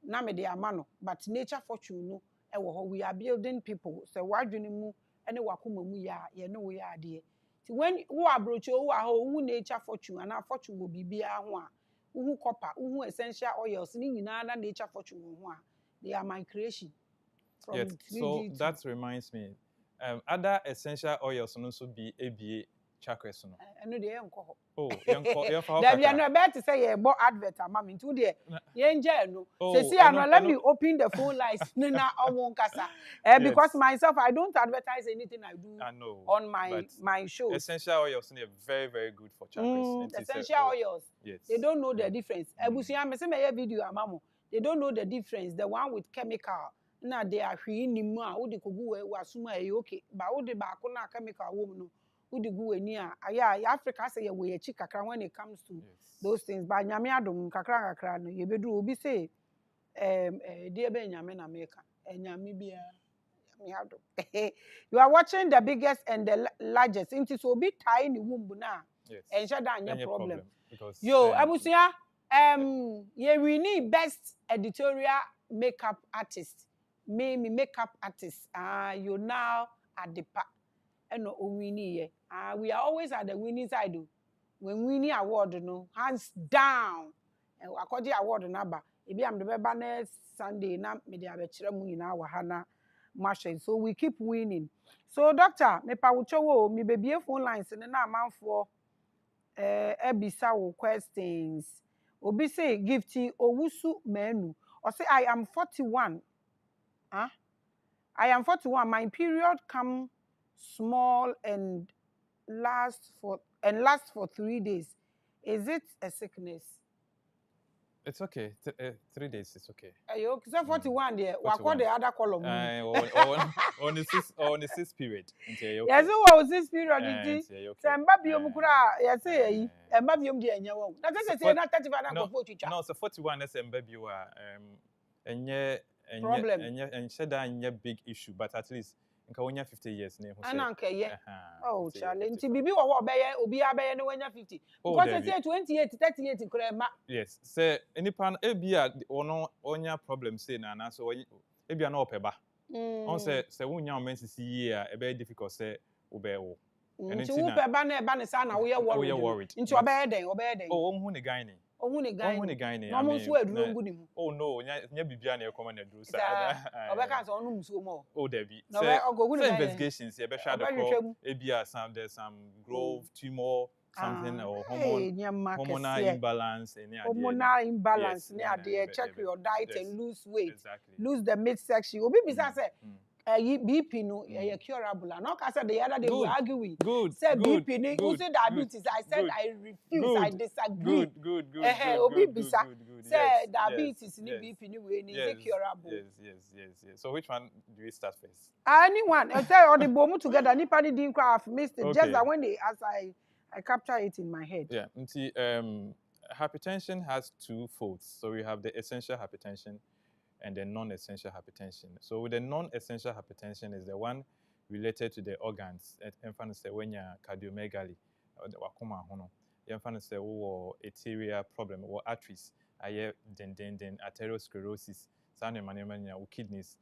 Na me de amano, but nature fortune no. We are building people. So why do you move any wakuma muya? You know we are there. So when who are broach who nature fortune and our fortune will be who copper, who essential oils, nature fortune. They are my creation. Yes. So that reminds me, other essential oils also be ABA CHAKRAS. I know they ain't call. Oh, young There be no about to say a more advert. Mama into there. See, let me open the phone lines. Because myself, I don't advertise anything I do. I know on my shows. Essential oils are very, very good for CHAKRAS. Essential oils. Yes. They don't know the difference. Video, they don't know the difference. The one with chemical. Now they are really more. Who they could go okay, but who they back on chemical woman. Who the go near? Africa say we a CHAKRAS when it comes to those things. But nyame adom kakra no ye bedu obi say dear be nyame na America. Nyame bia nyame adom. You are watching the biggest and the largest. Into so big tiny womb na. Yes. And shada anya problem. Because yo abusia ye we need best editorial makeup artist. Me makeup artist. You now at the part. And we are always at the winning side. When winning award, no hands down. And according award number, if I'm the next Sunday, na me dey abechire mu nyina wa hana machine. So we keep winning. So doctor, me pa wucho wo me baby phone lines na amanfo ebisa wo questions. Obi say gifty Owusu menu. Or say I am 41. I am 41. My period come small and last for 3 days. Is it a sickness? It's okay. 3 days is okay. Ayo, so 41 there. What call the other column? On the 6th period. Okay. Yes, what 6th period? So mbabiom kura, yes say mbabiom dey enya won. Na say na 35 na go for chicha. No, so 41 is mbabiwa enye problem. And said that big issue, but at least in Kawonya 50 years. Oh, challenge. Bibi wa obeye obi abeye no wenya 50. Because they say 28 38 krema. Yes. Say any pan ebia ono onya problem say na so ebia na opeba. On say wonya menses year e be difficult say obewo. And nti wo peba na eba ne sa na wo ye worried. Nti obeye den. Oh, ohun ne guy ni. Ohun ne guy ni. No mo so aduro ngu ni mu. Oh no, nya bibia na e come na aduro sa. Obeka so onu muso mo. Oh Debbie. Say investigations e be sha the ebia there's some growth tumor something or hormonal imbalance any idea. Hormonal imbalance any idea. Check your diet and lose weight. Exactly. Lose the midsection. Obi bisa say BP no curable. And I said the other day we arguing. Said BP no, who said diabetes? I said I refuse. I disagree. Good. Obi bisa said diabetes ni BP ni we ni curable. Yes. So which one do we start first? Anyone. I tell you, the bomu together. Nipani didn't cry. I've missed it. Okay. Just that when as I capture it in my head. Yeah. Hypertension has two folds. So we have the essential hypertension and the non-essential hypertension. So with the non-essential hypertension is the one related to the organs. And say when you cardiomegaly, wakuma hono. You say arterial problem or arteries. Aye den arteriosclerosis. Sane manemanya kidneys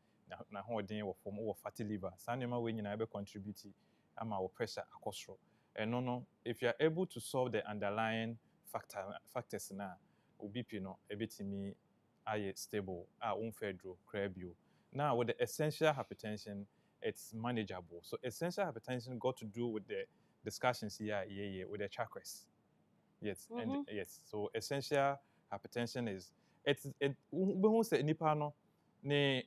na hoden wo form or fatty liver. Sane ma we nyina be contribute ama wo pressure akosro. And no, if you are able to solve the underlying factors na BP no ebetimi aye stable unfedro crabio. Now with the essential hypertension, it's manageable. So essential hypertension got to do with the discussions here with the CHAKRAS. Yes, and yes. So essential hypertension is. We say nipa no ne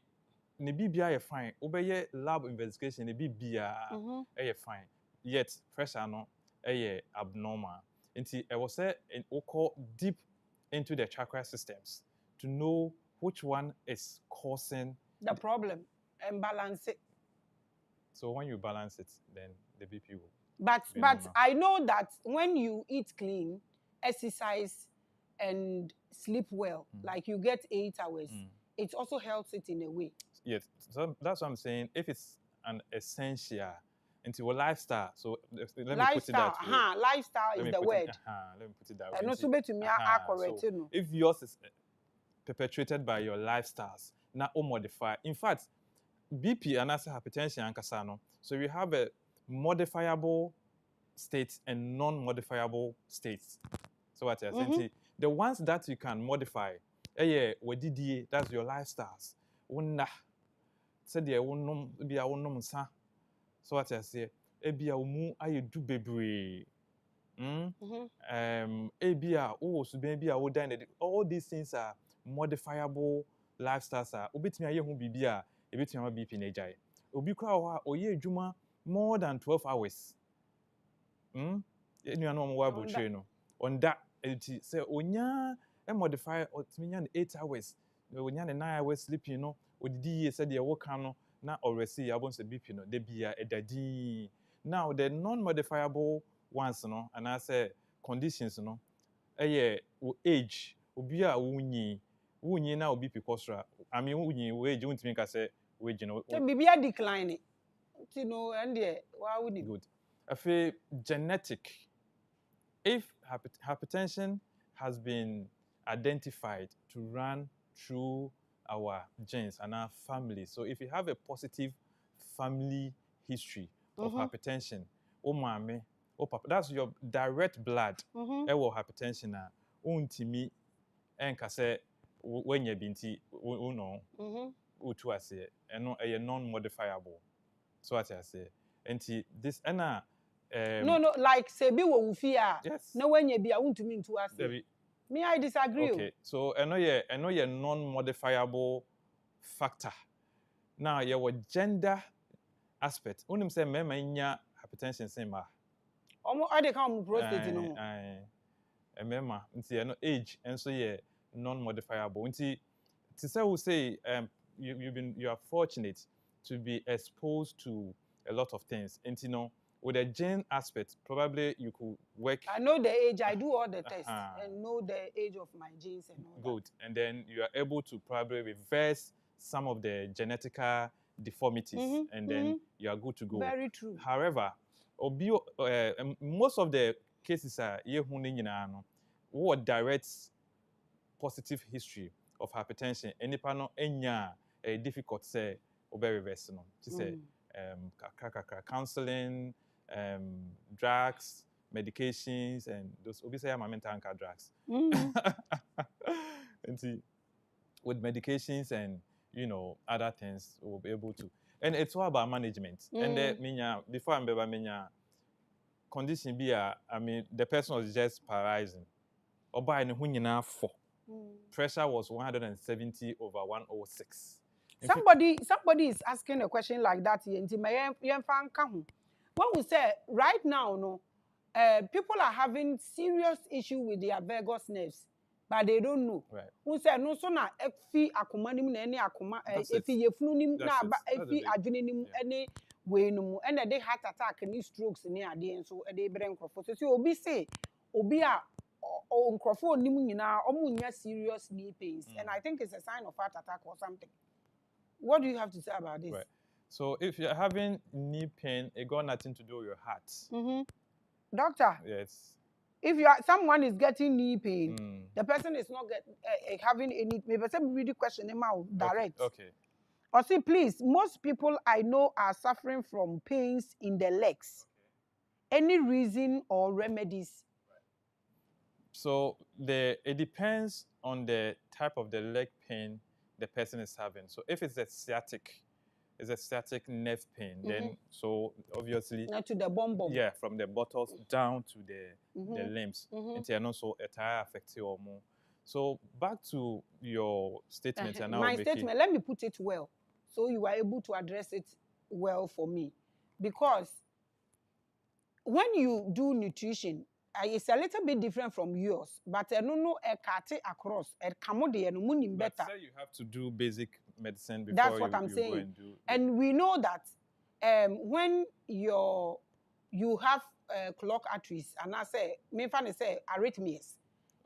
BBI fine. Obeye lab investigation ne BBI fine. Yet pressure no abnormal. Until I was say deep into the chakra systems to know which one is causing the problem and balance it. So when you balance it, then the BP will. But I know that when you eat clean, exercise, and sleep well, like you get 8 hours, it also helps it in a way. Yes, so that's what I'm saying. If it's an essential into your lifestyle, so let me put it that way. Lifestyle is the word. Let me put it that way. And also to me, correct. So if yours is perpetuated by your lifestyles, now modify. In fact, BP and Ansah hypertension and kasano. So we have a modifiable states and non-modifiable states. So what you're saying, the ones that you can modify, that's your lifestyles. Said the be a one sa. So what I say, be a mu I do bebre. Ebia Owusu baby a dine. All these things are modifiable lifestyles. Obit me a year bibia, a bit my BP nejai. Obi kwa o ye juma more than 12 hours. You know what train on that. Say onya modify or 8 hours. Onya 9 hours sleep, you know. Odidi said the work no na already abon se BP no de bia edadi. Now the non-modifiable ones no and I say conditions no age obi a wunyi na obi pikosra. I mean wunyi age won't make say wage no. So bibia decline. You know and why would it good? I feel genetic. If hypertension has been identified to run through our genes and our family, so if you have a positive family history of hypertension, Maame, papa, that's your direct blood. Hypertension na untimi enkase when you binti uno utu ase eno non-modifiable. So what I say, and this no, like say be wo wufia. Yes. No when you be a want to mean to us. Me, I disagree. Okay, so I know you're non-modifiable factor. Now your gender aspect. Unim say me nya hypertension same ma. I dey come prostate no. Mema nti no age and so yeah non-modifiable. Nti to say we say you are fortunate to be exposed to a lot of things. And you know, with the gene aspect, probably you could work. I know the age. I do all the tests and know the age of my genes and all good. And then you are able to probably reverse some of the genetical deformities, and then you are good to go. Very true. However, most of the cases are what direct positive history of hypertension. Any panel a difficult say obey reverse no. To say counseling, drugs, medications, and those obviously my mental anchor drugs. And see, with medications and other things, we'll be able to. And it's all about management. And before I'm condition be the person was just paralyzing. Or by the pressure was 170 over 106. Somebody is asking a question like that here. When we say right now, no, people are having serious issue with their vagus nerves, but they don't know. Right. We say no, so na efi akoma nim na any akoma efi yefunu nim na efi adwene nim any way no, and they heart attack any strokes ni ade and so they brain crofo. So obi say obi a crofo nim nyina omo nya serious knee pains, and I think it's a sign of heart attack or something. What do you have to say about this? Right. So if you're having knee pain, it got nothing to do with your heart. Doctor. Yes. If someone is getting knee pain, the person is not having any. Maybe some really question him out direct. Okay. Or see, please, most people I know are suffering from pains in the legs. Okay. Any reason or remedies? Right. So it depends on the type of the leg pain the person is having. So if it's a sciatic nerve pain, then so obviously not to the bum. Yeah, from the buttocks down to the limbs. And also it affects you more. So back to your statement. And my statement, let me put it well, so you are able to address it well for me. Because when you do nutrition, it's a little bit different from yours, but I don't know a cut across a commodity and money better. But say you have to do basic medicine before that's what I'm saying. go and do. And we know that when you have clogged arteries, and I say, arrhythmias,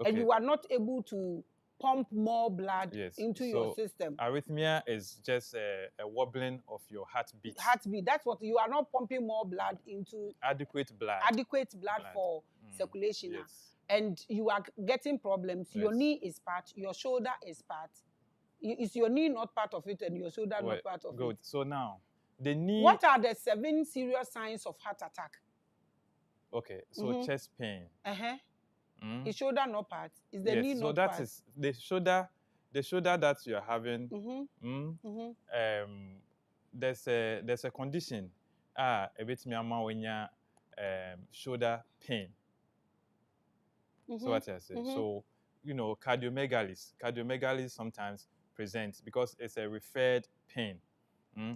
and you are not able to pump more blood into your system. Arrhythmia is just a wobbling of your heartbeat. Heartbeat. That's what you are not pumping more blood into adequate blood for circulation. Yes. And you are getting problems. Yes. Your knee is part, your shoulder is part. Is your knee not part of it and your shoulder not part of it? Good. So now, the knee... What are the 7 serious signs of heart attack? Okay, so chest pain. Is shoulder not part? Is the knee not part? So that is the shoulder that you are having. There's a condition. A bit me when you shoulder pain. So what I say. So cardiomegaly sometimes presents because it's a referred pain.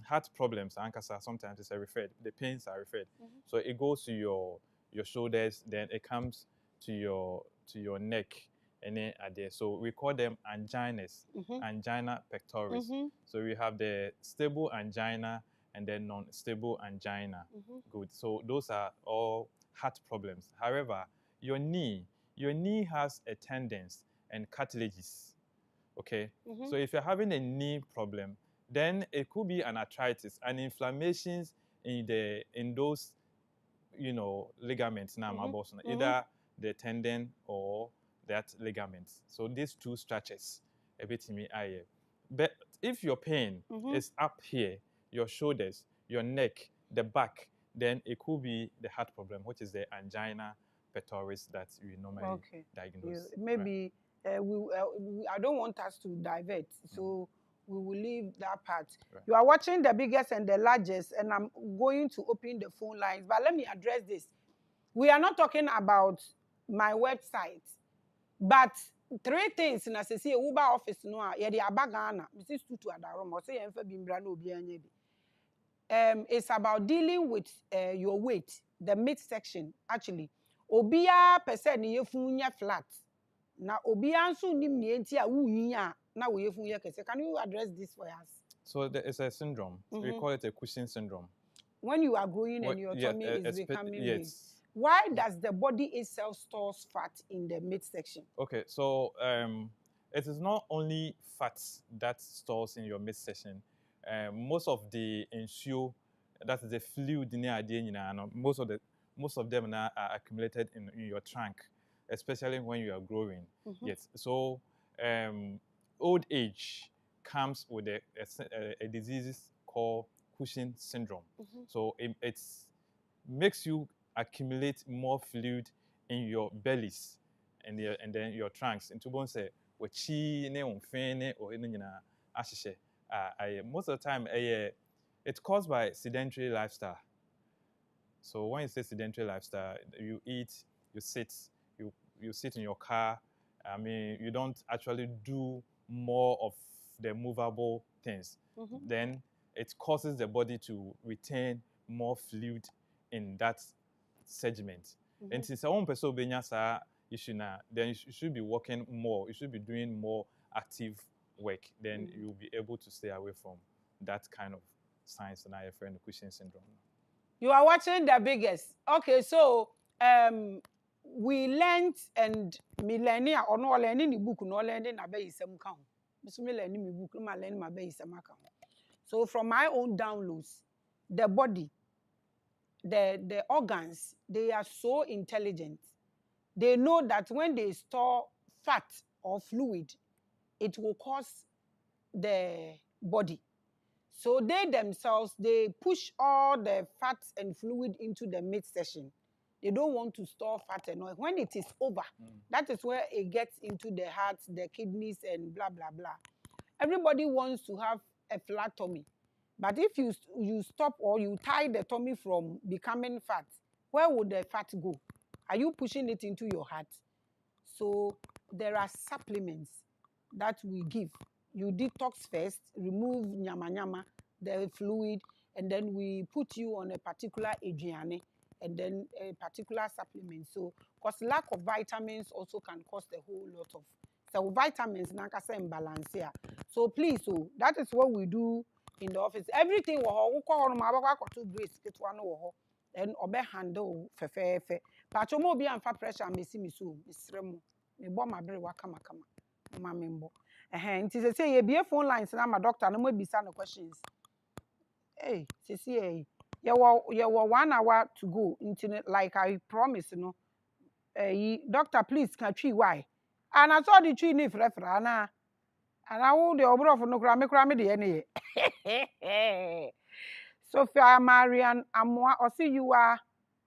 Heart problems, Ansah, sometimes it's a referred. The pains are referred. So it goes to your shoulders, then it comes to your neck, and then there. So we call them anginas, angina pectoris. So we have the stable angina and then non-stable angina. Good. So those are all heart problems. However, your knee has a tendons and cartilages. Okay. So if you're having a knee problem, then it could be an arthritis and inflammations in those ligaments now, either the tendon or that ligament. So these two structures a bit me eye. But if your pain is up here, your shoulders, your neck, the back, then it could be the heart problem, which is the angina pectoris that we normally diagnose. Maybe I don't want us to divert, so we will leave that part. Right. You are watching The Biggest and the Largest, and I'm going to open the phone lines. But let me address this. We are not talking about my website, but 3 things in a Uber office no yedi abagana Mrs. Tutu adarom or say emfa bimbra no obi anya bi. It's about dealing with your weight, the midsection. Actually, obia person ye funya flat. Na obia nso nim ne enti a wunya na wo ye funya kese. Can you address this for us? So it's a syndrome. We call it a Cushing syndrome. When you are growing and your tummy is becoming big. Why does the body itself store fat in the midsection? Okay, so it is not only fat that stores in your midsection. Most of the ensure that is the fluid in the most of them now are accumulated in your trunk, especially when you are growing. Yes. So old age comes with a disease called Cushing syndrome. So it makes you accumulate more fluid in your bellies and then your trunks. Into bone say most of the time it's caused by sedentary lifestyle. So when you say sedentary lifestyle, you eat, you sit in your car. I mean, you don't actually do more of the movable things. Then it causes the body to retain more fluid in that segment. And since a one person being issue now, then you should be working more. You should be doing more active work. Then you'll be able to stay away from that kind of signs and IFR and Cushing syndrome. You are watching The Biggest. Okay, so we learned and millennia or no learning the book, no learning about some count. Me learning my book, no learning my base some account. So from my own downloads, the body, the organs, they are so intelligent. They know that when they store fat or fluid, it will cause the body. So they themselves, they push all the fat and fluid into the midsection. They don't want to store fat and oil. When it is over, that is where it gets into the heart, the kidneys, and blah, blah, blah. Everybody wants to have a flat tummy. But if you stop or you tie the tummy from becoming fat, where would the fat go? Are you pushing it into your heart? So there are supplements that we give. You detox first, remove nyama nyama, the fluid, and then we put you on a particular aduane and then a particular supplement. So, because lack of vitamins also can cause a whole lot of vitamins nakasa imbalance here. So please, so that is what we do in the office. Everything we call on my to grace get one or then obe handle fe. But you more be and pressure me see me so misremo. Me bomb my brain wakama kama. Mamimbo. It is say be a phone lines na my doctor no more be no questions. Hey, see, you were 1 hour to go into like I promised, you know. Doctor, please can tree why? And I saw the tree if referana. And I will the over of no crammy the any. Sophia Marian Amoa, or say you are,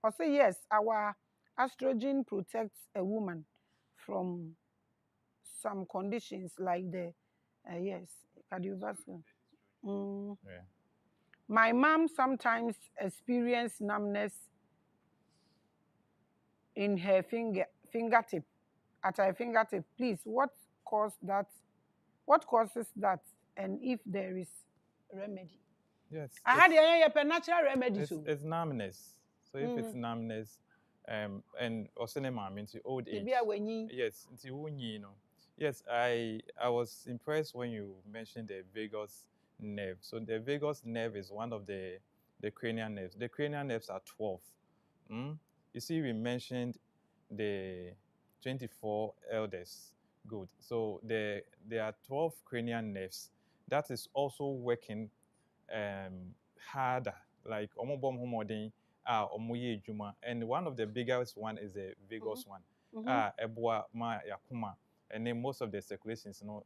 or say yes, our estrogen protects a woman from some conditions like the yes, cardiovascular. Yeah. My mom sometimes experiences numbness in her fingertip, at her fingertip. Please, what causes that? What causes that? And if there is remedy? Yes. I had a natural remedy. It's numbness. So if it's numbness, and also into old age. Yes, Yes, I was impressed when you mentioned the vagus nerve. So the vagus nerve is one of the cranial nerves. The cranial nerves are 12. You see, we mentioned the 24 elders. Good. So there are 12 cranial nerves. That is also working harder, like and one of the biggest one is the vagus one. Ebwa ma yakuma, and then most of the circulations more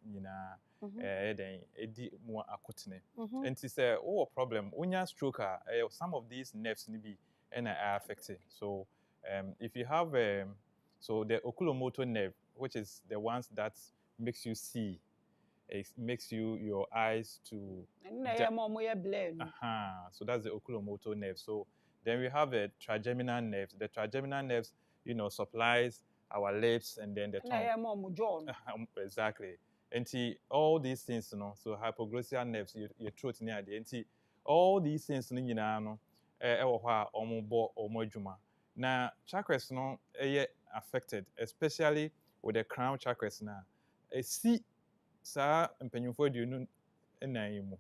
akutne. And she said, oh, problem, unya stroke, some of these nerves be and are affected. So if you have so the oculomotor nerve, which is the ones that makes you see, it makes your eyes to so that's the oculomotor nerve. So then we have the trigeminal nerves. The trigeminal nerves, supplies our lips and then the tongue. Exactly. And all these things, so hypoglossal nerves, your throat near the and all these things, now chakras no affected, especially with the crown chakras now. See saa mpanyinfo aduonu nnan yi mu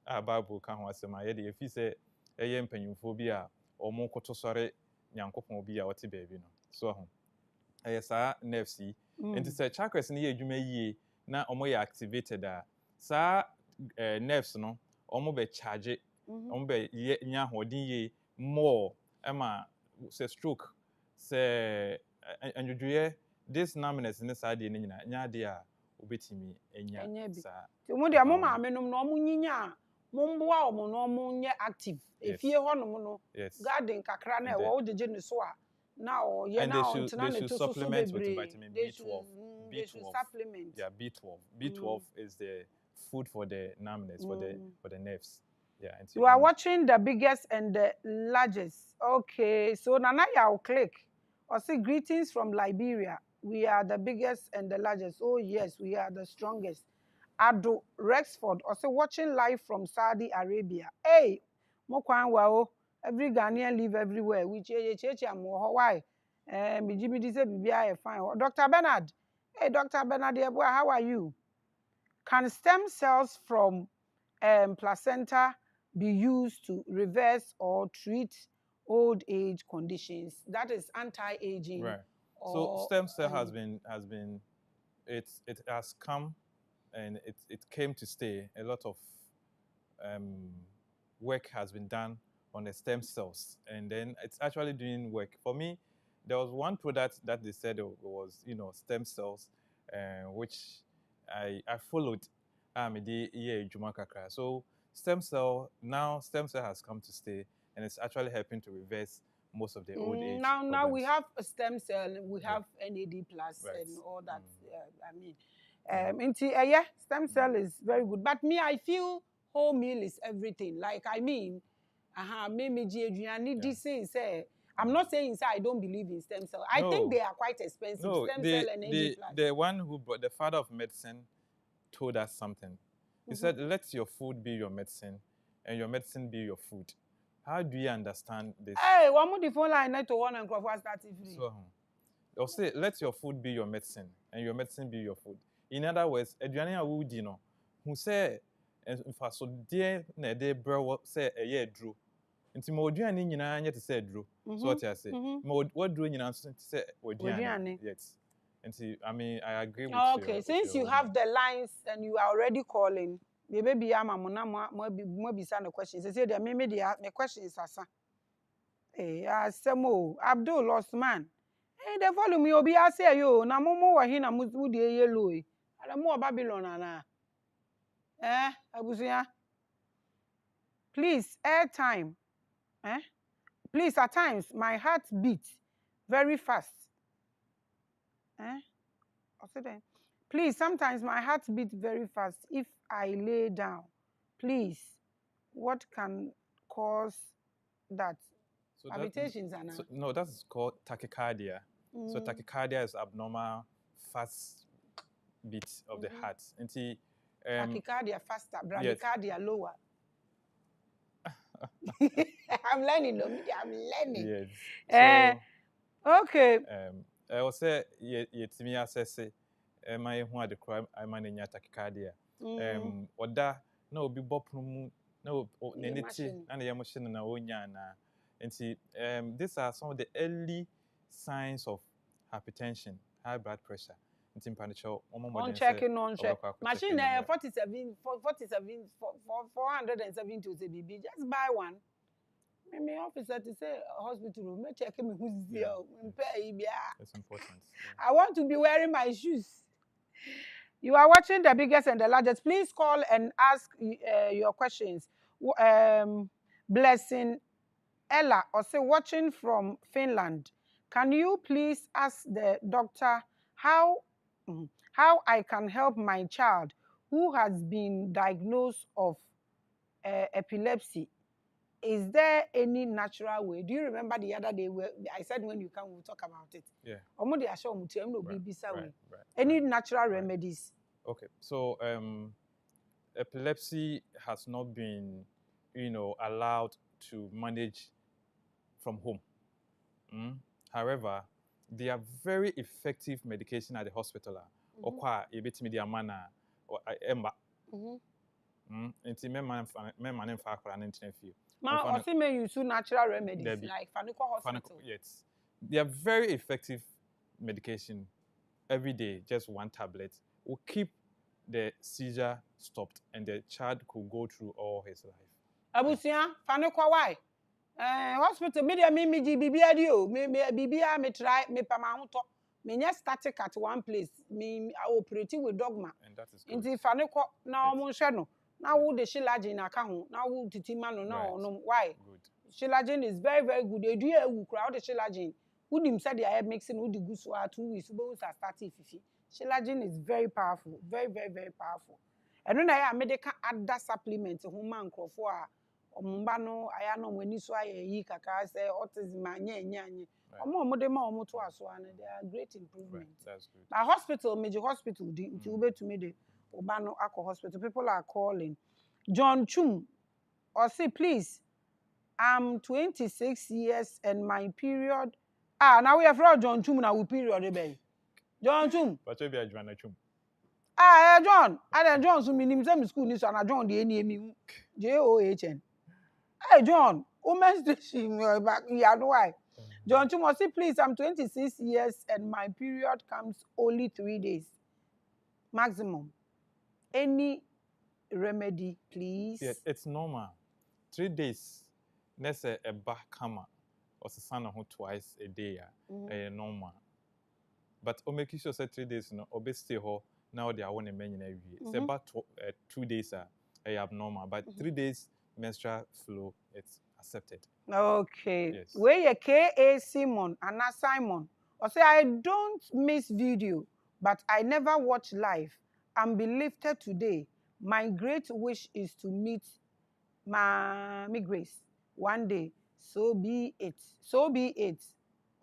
a Bible ka ho asɛm a yɛde efi sɛ ɛyɛ mpanyinfo bi a wɔn koto sɔre nyankopɔn bi a wɔte baabi no so ho ɛyɛ saa nerves yi nti sɛ chakras no yɛ adwuma yie na wɔn yɛ activated a saa nerves no wɔn bɛ charge wɔn bɛ nya ahoɔden yie more ɛma sɛ stroke sɛ anwodwoeɛ this numbness ne saa deɛ no nyinaa nya adeɛ a obetimi enya saa mo de mo maame nom no mo nyinya mo mboa o mo no mo nye active efie ho no mo no garden kakra na e wo jeje ne so a na o ye na o ntena ne to so with vitamin B12. They should supplement. Yeah, B12 is the food for the numbness for the nerves. Yeah, you are watching the biggest and the largest. Okay, so Nana I'll click or say greetings from Liberia. We are the biggest and the largest. Oh yes, we are the strongest. Ado Rexford also watching live from Saudi Arabia. Hey, Mokwan wow, every Ghanaian live everywhere. Which why? Bijimi say BBI fine. Dr. Bernard. Hey, Dr. Bernard, how are you? Can stem cells from placenta be used to reverse or treat old age conditions? That is anti-aging. Right. So stem cell has been it has come and it came to stay. A lot of work has been done on the stem cells, and then it's actually doing work. For me, there was one product that they said it was stem cells, which I followed. So stem cell has come to stay, and it's actually helping to reverse most of the old age. Now we have a stem cell, we have NAD plus and all that. Stem cell is very good. But me, I feel whole meal is everything. Like me, maybe this is I'm not saying I don't believe in stem cell. I think they are quite expensive. No, Stem cell and AG+. the one who brought, the father of medicine told us something. He said, let your food be your medicine and your medicine be your food. How do you understand this? Hey, one more the phone line to one and start free. So, or say, let your food be your medicine and your medicine be your food. In other words, aduane a wo di no, who say mfa so de na de bro say eye aduro. Nti ma oduane nyina anya te say aduro. So what you say? Ma waduro nyina so te say oduane. Yes. Nti I mean I agree with you. Okay, since you have the lines and you are already calling, maybe I'm mo bisa no questions. Say there me the questions asa. Eh, Asemo Abdul Osman. Eh, the volume you be say yo na mo wa hin na mo di yellow eh. Ala mo Babylon ana. Abusia. Please, airtime. Please, at times my heart beats very fast. Please, sometimes my heart beats very fast if I lay down. Please, what can cause that? So Palpitations are now. No, that's called tachycardia. So tachycardia is abnormal fast beat of the heart. Tachycardia faster, bradycardia lower. I'm learning, though. I'm learning. Yes. Okay. I will say, to me, assess my who had the crime, I manage tachycardia. Oda, no, be boprum, no, nenity, and the emotion and onya. And see, these are some of the early signs of hypertension, high blood pressure. On checking, on check. Machine 470 to say BB. Just buy one. My officer to say hospital room. Me check me who's there. It's important. I want to be wearing my shoes. You are watching the biggest and the largest. Please call and ask your questions. Blessing Ella, or say watching from Finland. Can you please ask the doctor how I can help my child who has been diagnosed of epilepsy? Is there any natural way? Do you remember the other day where I said when you come, we'll talk about it? Yeah. Any natural remedies? Okay. So epilepsy has not been, allowed to manage from home. However, there are very effective medication at the hospital. Or media mana or emba. It's also may use natural remedies like Fanuco Hospital. Yes. They are very effective medication every day, just one tablet will keep the seizure stopped and the child could go through all his life. Abusia, Fanuco why? Hospital media me GBB me try me pamahuto. Me just static at one place. Me operating with dogma. And that is good. Inti Fanuco now no. Now who the shilajin account now who titimano now no why? Good. Shilajin is very very good. They do a crowd the shilajin. Who them said they are mixing with the guswa 2 weeks. Both are starting fifi. Shilajin is very powerful, very very very powerful. And when I made add that supplement to human for omumbano I know when you saw ye kaka say autism nye. They are great improvements. That's good. A hospital, major hospital, to me the Obano Ako Hospital. People are calling. John Chung, or say, please, I'm 26 years and my period. Now we have from John Chung now we period. John Chung. But you be a John Chung. John. And John, so meaning some school is on a John the name JOHN. Hey, John, women's station back here. Why? John Chung, or say, please, I'm 26 years and my period comes only 3 days maximum. Any remedy, please? Yeah, it's normal. 3 days. Let's say a back camera or son who twice a day. Normal. But o make sure say 3 days no obesity ho now they are one in every year. Say about 2 days are abnormal, but 3 days menstrual flow it's accepted. Okay. Yes. Where you K.A. Simon and Simon or say I don't miss video, but I never watch live. And be lifted today. My great wish is to meet Maame Grace one day. So be it. So be it.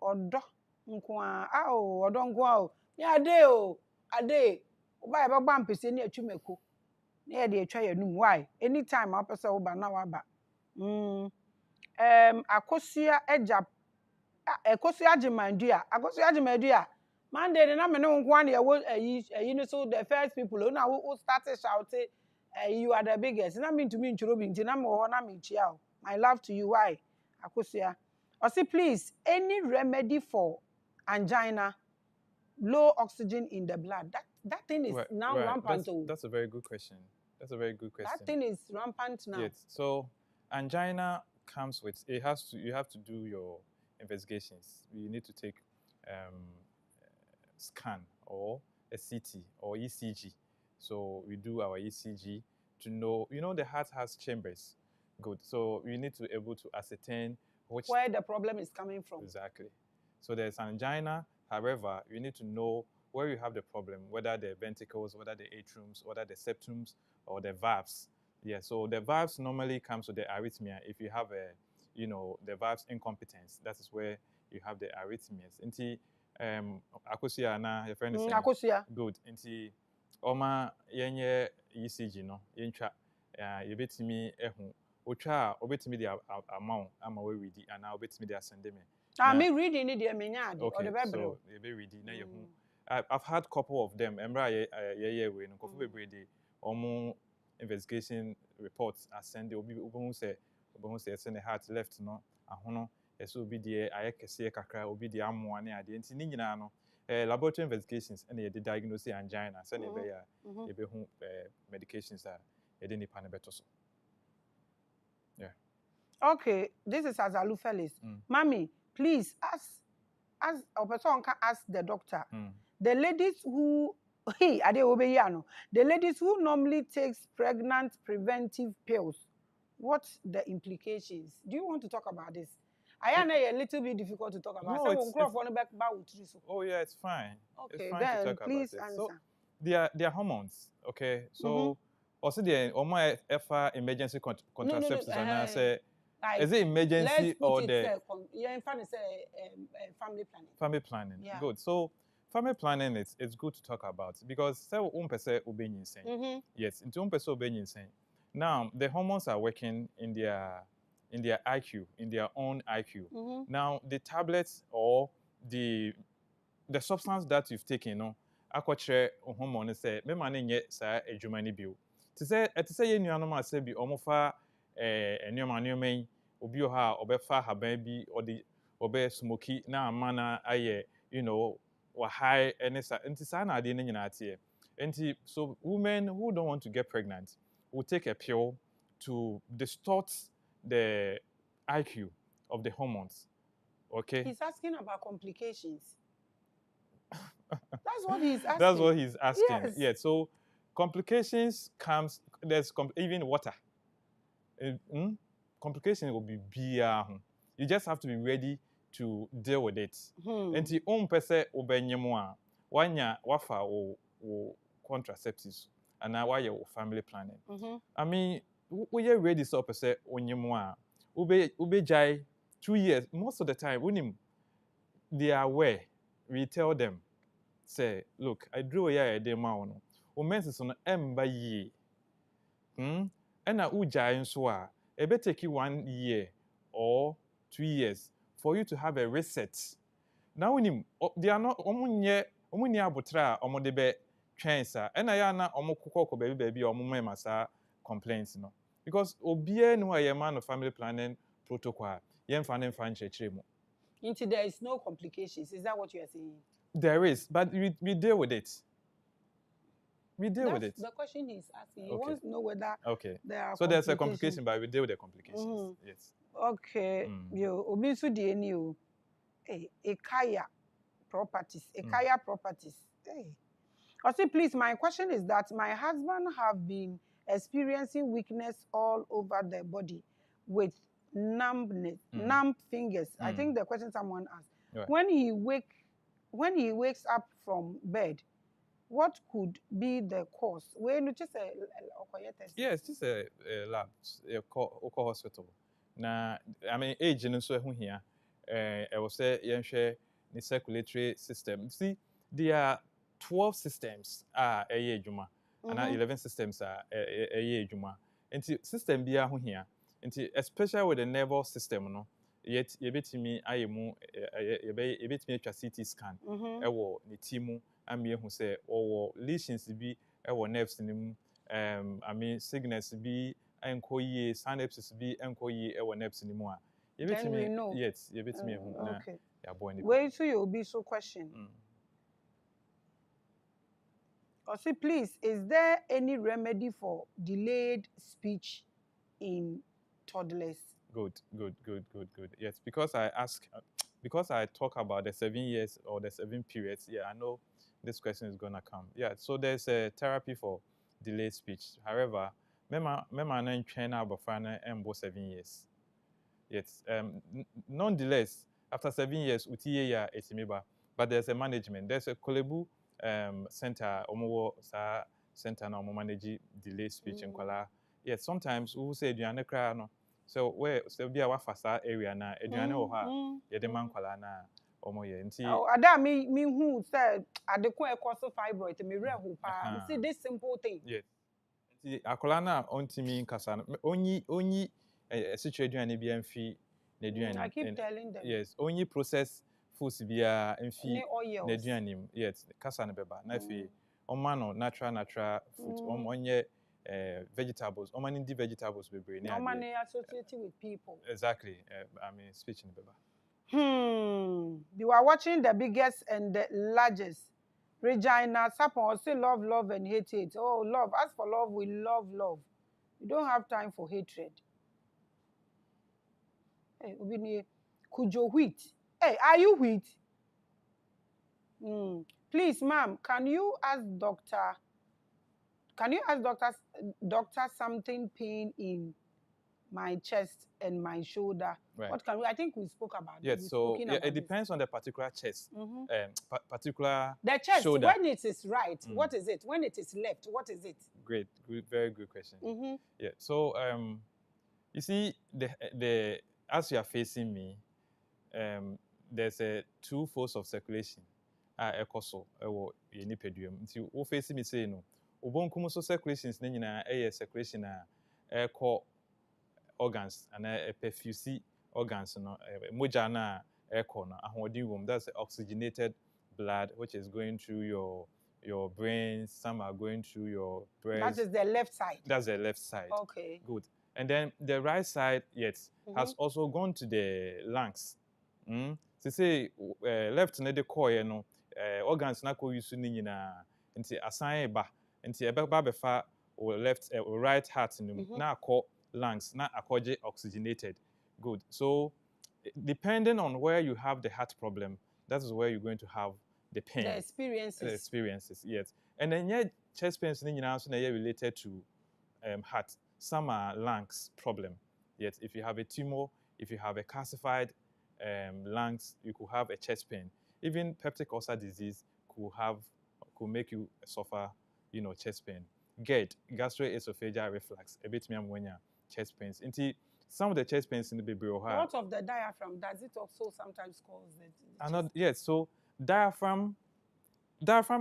Odo nkwa ao odo nkwa o. Ni ade o. Ade. Oba e ba gba mpese ni atwumeko. Na ye de atwa ya num. Why? Anytime apese wo ba na wa ba. Akosua eja akosua agimandua. Akosua agimandua. Monday na me no nkwa na ye wo ayi no so the first people na who started shouting you are the biggest. Na me to me nchuro bi nti na me ho na me chia o. My love to you. Why? Akosua. Or say, please, any remedy for angina, low oxygen in the blood. That thing is now rampant. That's a very good question. That's a very good question. That thing is rampant now. Yes. So angina comes with you have to do your investigations. You need to take scan or a CT or ECG. So we do our ECG to know, the heart has chambers. Good. So we need to be able to ascertain where the problem is coming from. Exactly. So there's angina. However, you need to know where you have the problem, whether the ventricles, whether the atriums, whether the septums, or the valves. Yeah. So the valves normally comes with the arrhythmia. If you have the valves incompetence, that is where you have the arrhythmias. Inti akosia na your friend is saying. Akosia. Good. Inti oma yenye ECG no yentwa yebetimi ehu. Ocha obetimi the amount ama we ready and now obetimi the ascend me. Me reading it there menya de or the bible. So you be ready na yehu. I've had couple of them. Embra ye we no kofu bebre dey omo investigation reports ascend the obi say send the heart left no ahono eso obi dey ayekese kakra obi dey amoa na ade nti ni nyina no laboratory investigations and the diagnose angina send e be ya e be hu medications are e dey nipa ne beto so. Yeah. Okay, this is Azalu Felix. Mommy, please ask a person can ask the doctor. The ladies who the ladies who normally takes pregnant preventive pills, what's the implications? Do you want to talk about this? I know a little bit difficult to talk about. Oh yeah, it's fine. Okay, it's fine then to talk please about answer. So they are hormones. Okay, so also the emergency contraceptives and I say. Like, is it emergency or the family planning? Family planning. Yeah. Good. So family planning it's good to talk about because say yes, into insane. Now the hormones are working in their IQ, in their own IQ. Now the tablets or the substance that you've taken, akwache hormone say me man nye sa adwuma ni bio. To say ye nuanoma say bi omofa enyoman obi oha obefa haban bi obe smoky na amana aye wa high enesa enti sa na ade nyina ate enti so women who don't want to get pregnant will take a pill to distort the IQ of the hormones. Okay, he's asking about complications. That's what he's asking. That's what he's asking. Yes. Yeah, so complications comes there's even water. Complication will be beer. You just have to be ready to deal with it. And the own person obenyemwa wanya wafa o contraceptives and now why your family planning. I mean, we are ready so person onyemwa ube jai 2 years most of the time when they are aware. We tell them say look I drew a day ma no o menses no emba yi na ujai nso a it may take you 1 year or 2 years for you to have a reset. Now they are not omunye abutra omode be twensa na ya na omukoko baby omumema complaints no because obie no aye man of family planning protocol yemfa ne mfa nchechiremu. Into there is no complications. Is that what you are saying? There is, but we deal with it. We deal with it. The question he's asking. He wants to know whether there are there's a complication, but we deal with the complications. Yes. Okay. Yo, obisu di eni o. Ekaya properties. Ekaya properties. Hey. Also, please, my question is that my husband have been experiencing weakness all over the body with numbness, numb fingers. I think the question someone asked. Right. When he wakes up from bed, what could be the cause? When just a test? Yes, just a lab, a local hospital. na I mean age no so ehu hia I was say yenhwe the circulatory system. See, there are 12 systems eye adwuma and 11 systems eye adwuma. Nti system bia ho hia. Nti especially with the nervous system no, yet yebetimi ayemu yebetimi atwa CT scan ewo ne timu amie hu say owo lesions bi ewo nerves ni mu I mean sickness bi enko yie synapses bi enko yie ewo nerves ni mu a yebetimi yes yebetimi hu na ya boy ni wait to you be so question Osi, please, is there any remedy for delayed speech in toddlers? Good. Yes, because I talk about the 7 years or the 7 periods. Yeah, I know this question is gonna come. Yeah, so there's a therapy for delayed speech. However, mema na train about 7 years. Yes, non-delays after 7 years utiye ya etimiba, but there's a management. There's a Kolebu center omo sa center na omo manage delayed speech in kwala. Yes, sometimes we say aduane kra no. So where so be our fasa area na aduane wo ha ye de man kwala na omo ye nti ada me who said adeko ekoso fibroid me rehu pa see this simple thing. Yes. Nti akwala na ontimi nkasa no onyi situ aduane bi amfi na aduane. I keep telling them. Yes, only process foods bia amfi na aduane. Yes, kasa na beba na fi omano natural fruit onye vegetables omani di vegetables bebre na omani associated with people. Exactly. I mean speech in beba. You are watching the biggest and the largest. Regina Sapon say love and hate. Oh, love. As for love, we love. We don't have time for hatred. Hey, Ubini, Kujo wheat. Hey, are you wheat? Please, ma'am, can you ask doctor something pain in my chest and my shoulder? Right. What can we? I think we spoke about it. Yes, so it depends on the particular chest, particular the chest. shoulder. When it is right, what is it? When it is left, what is it? Great, very good question. Yeah, so you see, the as you are facing me, there's a 2 folds of circulation. Ekoso ewo ye nipaduam. Nti wo facing me say no, obonkum so circulations na nyina circulation eko organs and perfuse organs no moja na eko no ahodi wom. That's oxygenated blood which is going through your brain, some are going through your breast. That is the left side. That's the left side. Okay. Good. And then the right side, yes, has also gone to the lungs. To say left na the core no organs na ko use ni nyina nti asan ba nti ebe ba befa or left or right heart na akọ lungs na akọje oxygenated. Good. So depending on where you have the heart problem, that is where you're going to have the pain. The experiences. Yes. And then yeah, chest pains ni nyina so na related to heart. Some are lungs problem. Yes, if you have a tumor, if you have a calcified lungs, you could have a chest pain. Even peptic ulcer disease could make you suffer, chest pain. GERD, gastroesophageal reflux, a bit more chest pains. Into some of the chest pains in the baby or what of the diaphragm? Does it also sometimes cause the yes, so diaphragm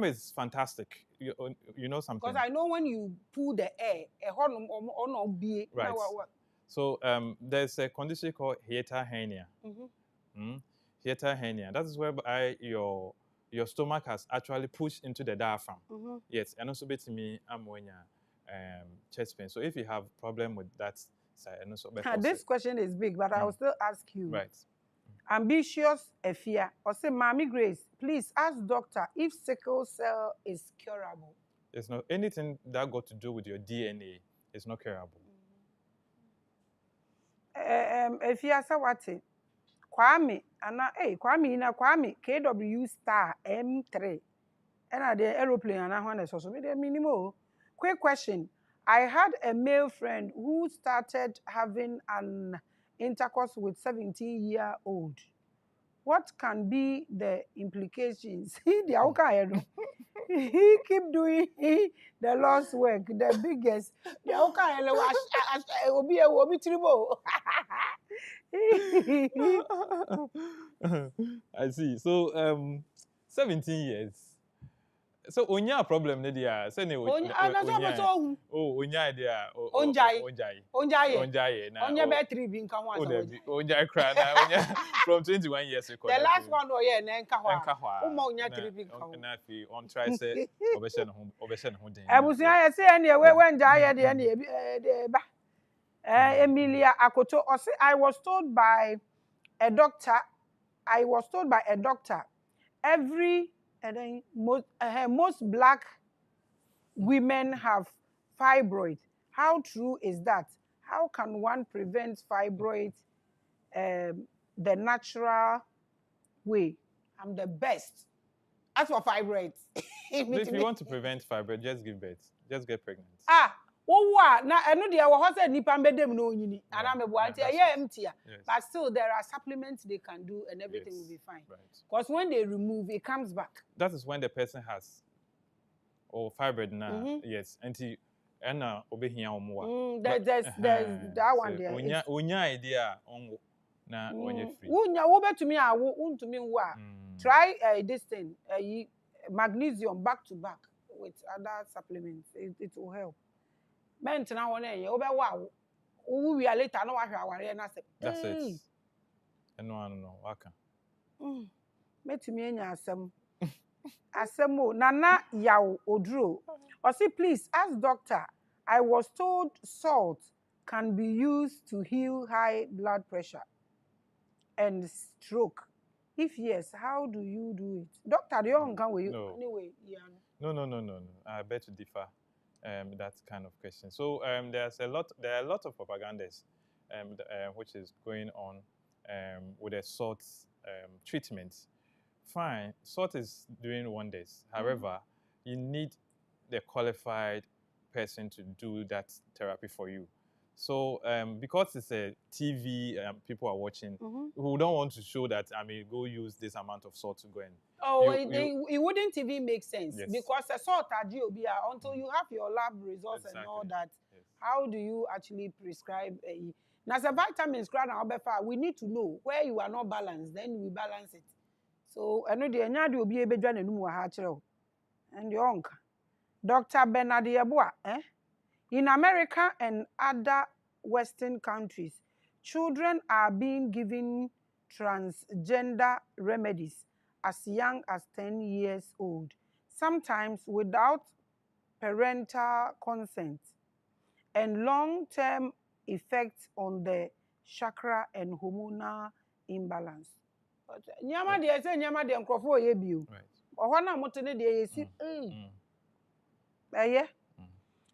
is fantastic. You know something? Because I know when you pull the air, right. So there's a condition called hiatal hernia. Hiatal hernia. That is whereby your stomach has actually pushed into the diaphragm. Yes, and also to me ammonia chest pain. So if you have problem with that side, and also this question is big, but I will still ask you. Right. Ambitious Efia or say Mami Grace, please ask doctor if sickle cell is curable. There's no anything that got to do with your DNA is not curable. Efia Sawati Kwame Kwame KW star M3 and the aeroplane and I want to minimum. Quick question. I had a male friend who started having an intercourse with 17-year-old. What can be the implications? He keep doing the Lord's work, the biggest. The okay, obi tribo. I see. So 17 years. So onya problem ne dia. Say ne Onya, na so onya. so Oh, onya dia. onjai. Onjai. Onjai. Onjai na. Onya be 3 bi nka ho Oh, asa. onjai cry na onya from 21 years ago. The last one oh yeah na nka ho. Enka ho. Uma onya 3 bi nka ho. Na fi on try say obese ne ho den. Abusia ye say ne we wenja ye de ne ba. Emilia Akoto, I was told by a doctor, most black women have fibroids. How true is that? How can one prevent fibroids the natural way? I'm the best. As for fibroids. If you want to prevent fibroids, just give birth. Just get pregnant. Na eno de wo ho say nipa mbedem na onyini ana mebo anti empty. But still there are supplements they can do and everything will be fine. Because when they remove it comes back. That is when the person has fibroid now. Yes, anti ena obehia omo There's that one there. Onya idea on na onye free. Unya wo betumi a wo untumi wo a try this thing magnesium back to back with other supplements. It will help. Ment na won eye obewa wo wi later na wa hwe aware na se. That's it. No waka. Metumi enya asem. Asemo nana yaw oduro. Or say please ask doctor. I was told salt can be used to heal high blood pressure and stroke. If yes, how do you do it? Doctor, you don't come with you. No. Anyway, yeah. No. I bet to differ. That kind of question. So there are a lot of propagandas which is going on with the salt treatment. Fine, salt is doing wonders. However, you need the qualified person to do that therapy for you. So because it's a TV, people are watching, who don't want to show that, go use this amount of salt to go in. It wouldn't even make sense. Yes. Because the salt at GOB, until you have your lab results and all that, how do you actually prescribe a... Now, the vitamins, we need to know where you are not balanced, then we balance it. So, I know the Anyadi will be able to do and your uncle. Dr. Bernard Yabua, in America and other Western countries, children are being given transgender remedies as young as 10 years old, sometimes without parental consent, and long-term effects on the chakra and hormonal imbalance. Nyama de say nyama de nkrofo ye bio. Ohwa na motene de yesi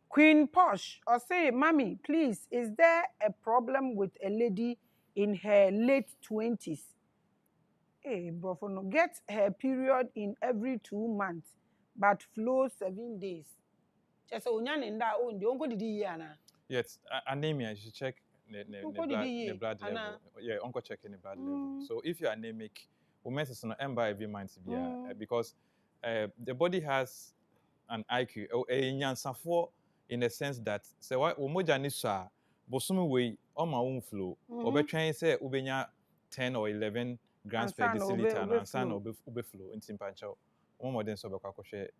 Queen Posh or say, Mommy, please, is there a problem with a lady in her late 20s? Hey, Brofono, get her period in every 2 months, but flows 7 days. Just yes, anemia, you should check the blood level. Yeah, onko checking the blood level. So if you're anemic, we message on ember every month because the body has an IQ, in the sense that say why umoja ni sa bosumi we oma flow obetwen say ubenya 10 or 11 grams per deciliter na san ube flow in timpancha omodern so bekwa kohwe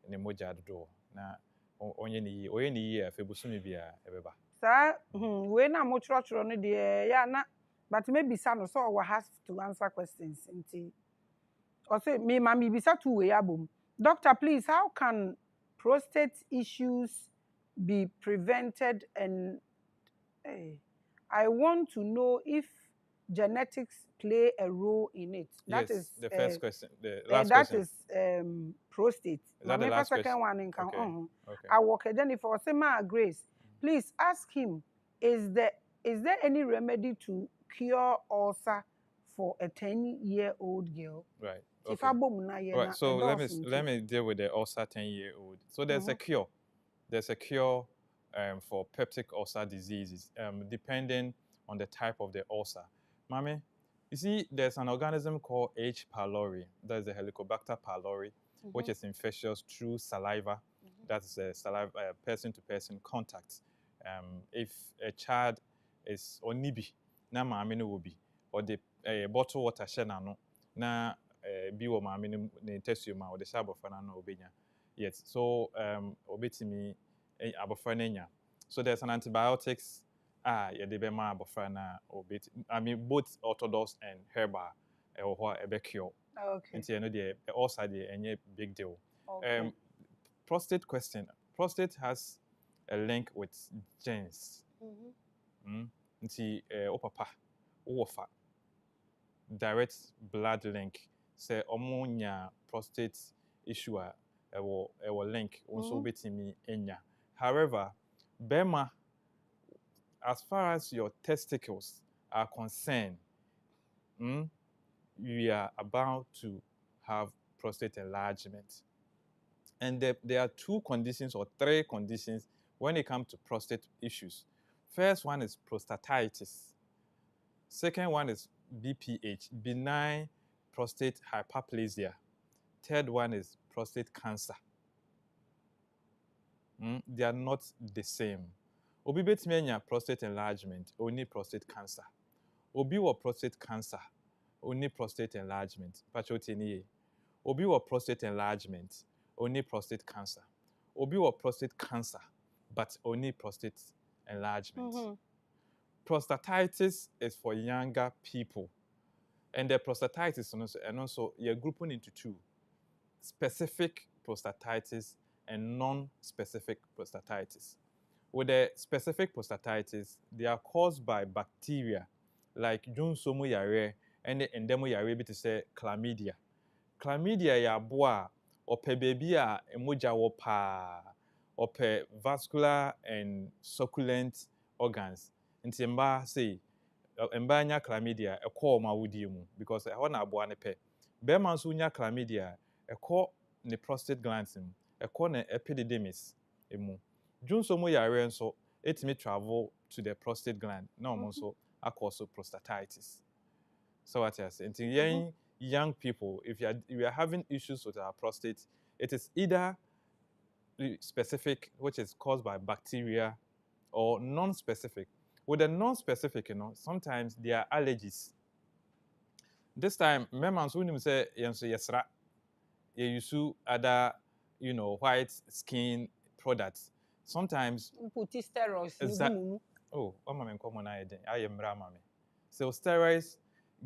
ne moja dodo na onye ni yi afi bosumi bia ebeba sa we na mo choro no de ya na but maybe san so we has to answer questions nti or say me mama bisa two we abom. Doctor, please, how can prostate issues be prevented? And I want to know if genetics play a role in it. That yes, is the first question. The last question. That is prostate. Is that the last question? One in okay. I work at Jennifer. Say, Ma Grace, please ask him, is there any remedy to cure ulcer for a 10-year-old girl? Right. Okay. Right. So let me deal with the ulcer 10-year-old. So there's a cure. There's a cure for peptic ulcer diseases, depending on the type of the ulcer. Maame, you see, there's an organism called H. pylori. That's the Helicobacter pylori. which is infectious through saliva. That's saliva, person-to-person contact. If a child is onibi, na maame no will be, or the bottle water shenano, na bi wo maame no ne tesium or the shabofana no obenya. Yes, so obetimi abofana nya. So there's an antibiotics. Yeah, the bema abofana obet. I mean, both orthodox and herbal or a cure. Okay. And you know the also the any big deal. Okay. Prostate question. Prostate has a link with genes. Nti opapa owofa direct blood link say omo nya prostate issue a ewo link also betimi enya. However, bema, as far as your testicles are concerned, you are about to have prostate enlargement. And there are 2 conditions or 3 conditions when it comes to prostate issues. First one is prostatitis. Second one is BPH, benign prostate hyperplasia. Third one is prostate cancer. They are not the same. Obi betimi anya prostate enlargement, only prostate cancer. Obi wo prostate cancer, only prostate enlargement. Pachotini. Obi wo prostate enlargement, only prostate cancer. Obi wo prostate cancer, but only prostate enlargement. Prostatitis is for younger people. And the prostatitis, and also you're grouping into 2. Specific prostatitis and non-specific prostatitis. With the specific prostatitis, they are caused by bacteria like Junsomu yare and the endemo yare to say chlamydia. Chlamydia ya boa ope baby a emoja wopa ope vascular and succulent organs. Nti mba say mba nya chlamydia ekọ ma wudi mu because e ho na aboa ne pe. Be man so nya chlamydia ekọ ne prostate glands mu, ekọ ne epididymis emu. Junsomu yare nso etimi travel to the prostate gland. Na omo so cause prostatitis. So what I say, young people, if you are having issues with our prostate, it is either specific, which is caused by bacteria, or non-specific. With the non-specific, sometimes there are allergies. This time, remember, when you say yesra, you use other, white skin products. Sometimes put steroids. Oh, I'm common. I am Ramame. So steroids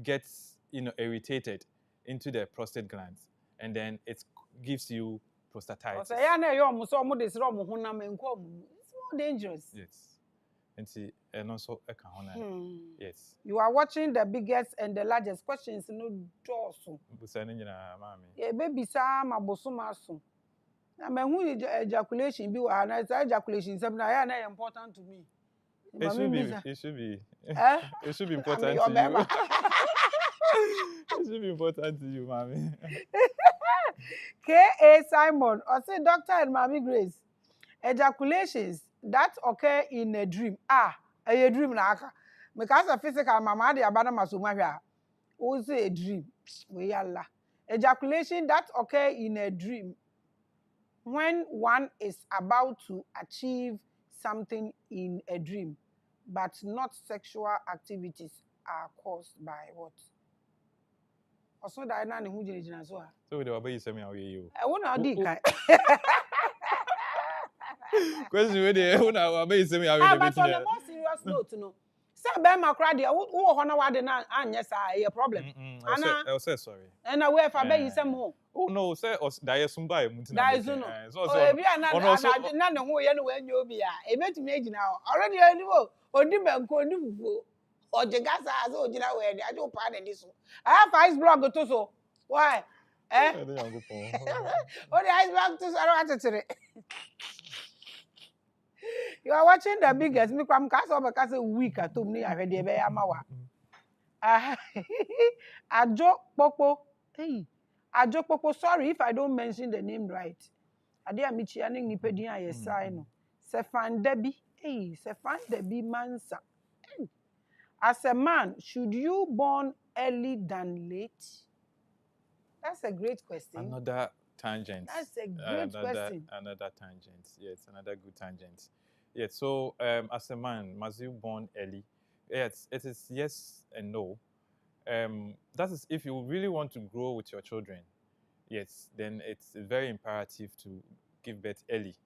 gets irritated into the prostate glands, and then it gives you prostatitis. It's more dangerous. Yes. And also yes. You are watching the biggest and the largest questions. No dorsum. Yeah, baby, Sam, Abosumasu. I mean, who ejaculation be? And ejaculation is something important to me. It should be. It should be important to you. It should be important to you, Maame. K.A. Simon, or say Doctor and Maame Grace, ejaculations that occur in a dream. A dream na aka. Because of physical, mama de abana masumahia. Also a dream. We yalla. Ejaculation that occur in a dream when one is about to achieve something in a dream, but not sexual activities are caused by what? Also, that I know who is in so. So the way you say me how you. I want to do it. Question where the who now way you say me how you. But on a more serious note, say be my crowd there. Who honor what na anya say a problem. I'll say sorry. And I where for be you say mo. Oh no, say that is some buy mutina. That is no. So ebi na ne ho ye no we nya obi a. E betumi agina already anyway. Odi banko odi fufu. Ojegasa as ojina we dey ajo pa na so. I have ice block to so. Why? Oh, the ice block to so You are watching the biggest. Me kwam kasa obekasa week atom ni ahwe de be ya mawa. Ajo Popo. Hey. Ajo Popo, sorry if I don't mention the name right. Ade amichi ane nipedin ayesai no. Sefan Debi. Hey, Sefan Debi Mansa. As a man, should you born early than late? That's a great question. Another tangent. That's a great question. Another tangent. Yes, another good tangent. Yes. So, as a man, must you born early? Yes, it is yes and no. That is if you really want to grow with your children. Yes, then it's very imperative to give birth early.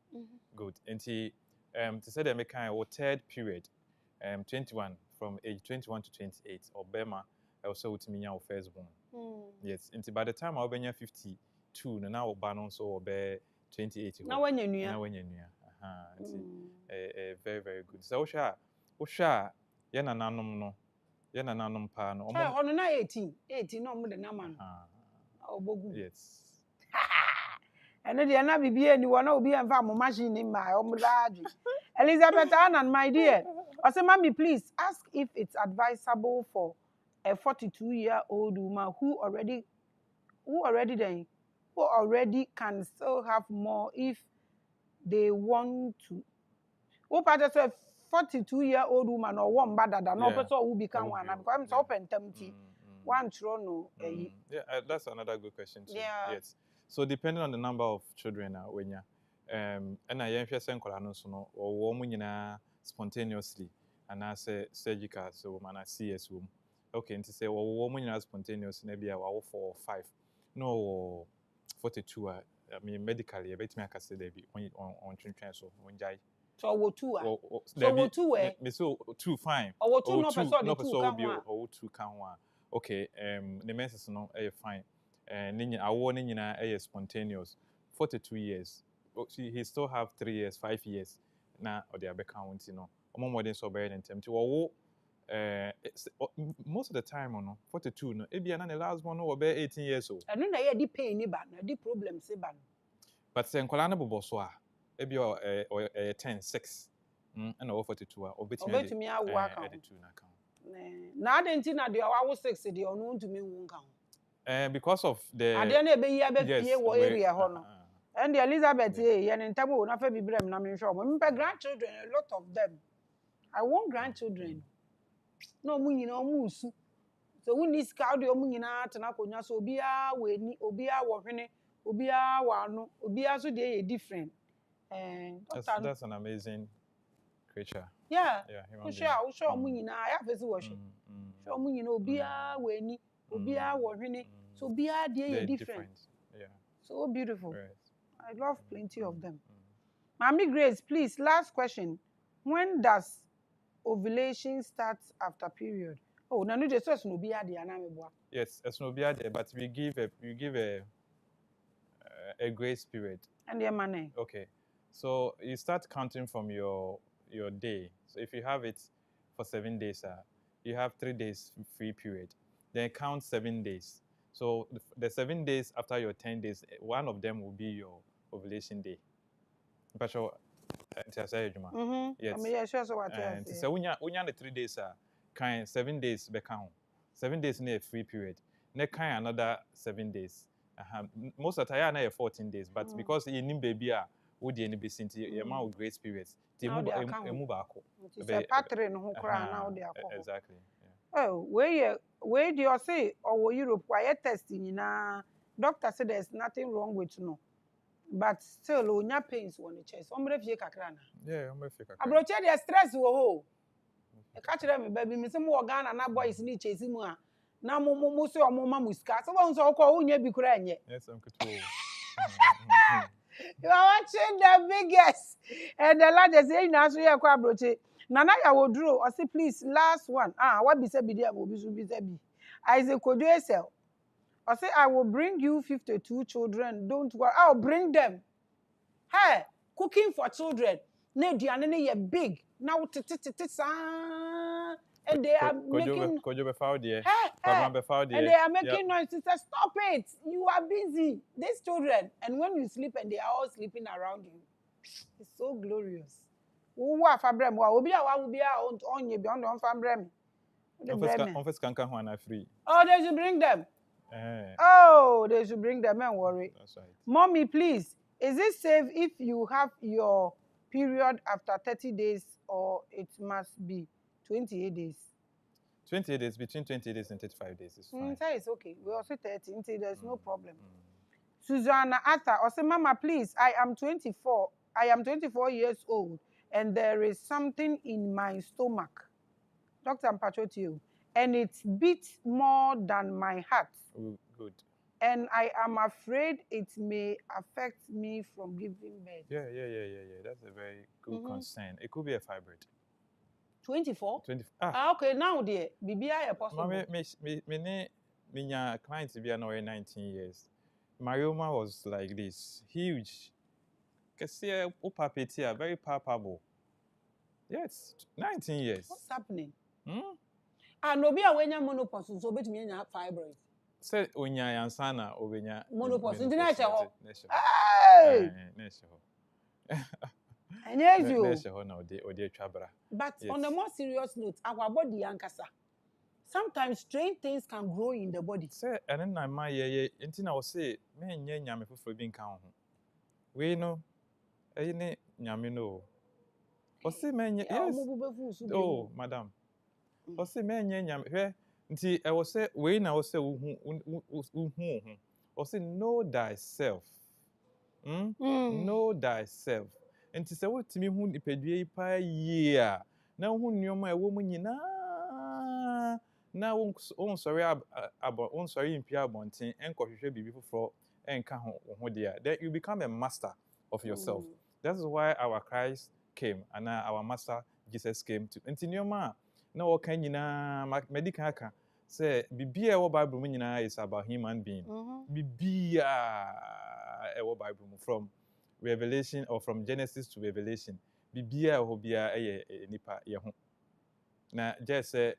Good. Until to say that make kind of third period, 21 from age 21 to 28 or Bema, also with me our firstborn. Yes. Until by the time I'll be 52, now Banon so or be 28. Now when you knew. Very very good. So Osha, yena nanom no, yena nanom pa no. Hey, hono na 18 no mo de na man. Obogu. Yes. And then na bibie ni wona obi enfa mo machine ni ma o mudaju. Elizabeth Annan, my dear. I say, Mommy, please ask if it's advisable for a 42-year-old woman who already can still have more if they want to. Who part of a 42-year-old woman or one bad that no person who become one because I'm so open tempty. One trono. Yeah, that's another good question too. Yeah. Yes. So depending on the number of children when you and I am saying no or woman spontaneously and I say surgical so man I see as womb. Okay, and to say well woman spontaneous maybe a 4 or 5. No 42 I mean medically I bet me I can say they be on children so when jai. So what two? So what two? Me so 2 fine. Or what 2 no person be or 2 can one. Okay, the message no fine. Ninya awo ninya spontaneous. 42 years. He still have 3 years, 5 years. Na or the abe count, you know. More than so better than them. Most of the time, no 42 no. Ebi na the last one no be 18 years old. And no na ye di pain ni ba, na di problem se ba. But say nkwala na bobo so a ebi o 10 6. And over 42 or betumi awo aka. Na adenti na de awo 6 de ono ntumi wu nka. Because of the ade na ebe yi abefie wo area ho no. And the Elizabeth ye ntamo wo na fa bibrem na me hwe mo. Me grandchildren, a lot of them. I want grandchildren. No mu nyina Owusu. So we need scout de mu nyina tena konya so obia we ni obia wo hwene obia wo anu obia so de different. That's an amazing creature. Yeah. Sure mu nyina ya fesi wo hwe. Sure mu nyina obia we ni obia wo hwene so obia de different. Yeah. So beautiful. Right. I love plenty of them. Mommy Grace, please, last question. When does ovulation start after period? Oh, na no just no be ade anameboa. Yes, it's no be ade, but we give a grace period. And your money. Okay. So you start counting from your day. So if you have it for 7 days, you have 3 days free period. Then count 7 days. So the 7 days after your 10 days, one of them will be your ovulation day. But yes. Yes. I mean, sure. So what? And so when you the 3 days, kind 7 days be count. 7 days near free period. Next kind another 7 days. Most of the time na 14 days, but because you need baby would the be since your amount grace periods. Move back. It's a pattern who cry now they are. Exactly. Oh, where do you say or Europe why testing na doctor said there's nothing wrong with no. But still on your pains on the chest. Ombre fie kakra na. Yeah, ombre fie kakra. Abroche dey stress wo ho. E ka kire me baby me se mo Ghana na boys ni chase mu a. Na mo so o mo ma muska. So won so ko unya bi kura enye. Yes, I'm kutu. You are watching the biggest and the largest in na so ye kwa abroche. Nana ya woduro or say please last one. What be say be there obi so be say be. Isaac Kodoesel. I say, I will bring you 52 children. Don't worry. I'll bring them. Hey, cooking for children. Ne dianene big. Now, and they are making. And they are making noise. Sister, stop it. You are busy. These children. And when you sleep and they are all sleeping around you, it's so glorious. Who are fabrem? Obi on you beyond on fabrem. Oh, they should bring them. Oh, they should bring them and worry. That's right. Mommy, please, is it safe if you have your period after 30 days or it must be 28 days? 28 days, between 28 days and 35 days is fine. That is okay. We also 30, there's no problem. Susanna Arthur, or say, Mama, please, I am 24 years old, and there is something in my stomach. Dr. Mpachotio, and it beats more than my heart. Good. And I am afraid it may affect me from giving birth. Yeah. That's a very good concern. It could be a fibroid. 24? 24. Okay, now dear, BBI possible. Me client to be another 19 years. Myoma was like this, huge. Kasi upapetia, very palpable. Yes, 19 years. What's happening? No be a wenya menopause, so bet me fibroid. Say onya yansana obenya menopause. Hey! But yes. On a more serious note, our body ankasa. Sometimes strange things can grow in the body. Say, and then my until I will say, me nyame for being count. We know, any nyame no. Or say, man, yes. Oh, madam. Or say, man, nyame. Until I will say, we now say, or say, know thyself. Know thyself. And to say what to me who depended by year. Now, who knew my woman, now, sorry, in Pierre Bontin, and Coffee be before and come home, dear. Then you become a master of yourself. That is why our Christ came, and our master Jesus came to. And in your ma, no, can you medical say, be a Bible is about human being. Be a Bible from Revelation or from Genesis to Revelation. Be a hobia a nipa yahu. Na just say,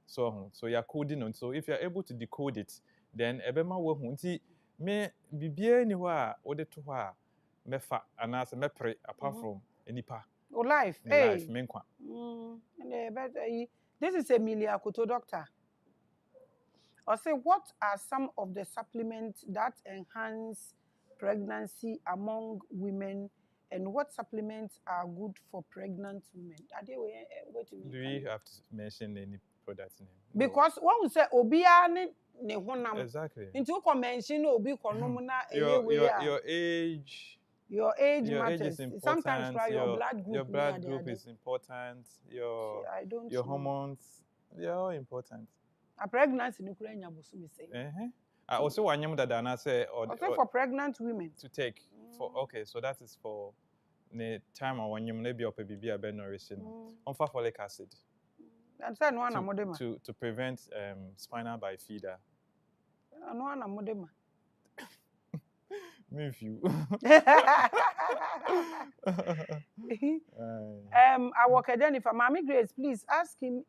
so you're coding on. So if you're able to decode it, then ebema wo hu nti me bibia ni ho a ode to ho a mefa anase mepre apart from enipa life life menkwa this is Emilia Koto doctor. I say, what are some of the supplements that enhance pregnancy among women, and what supplements are good for pregnant women? Do we have to mention any product name? Because when we say obia ne honam, exactly. Into mention obi konom na your age. Your age matters. Age is important. Sometimes your blood group is important. Your hormones, they are all important. A pregnancy no kura nya bosu me say. I also want you to say for pregnant women to take for okay, so that is for the time I want you maybe up a baby a bed nourishing on folic acid. And say no one modema to prevent spinal bifida. No one modema. Me few. Our Jennifer, Maame Grace, please ask him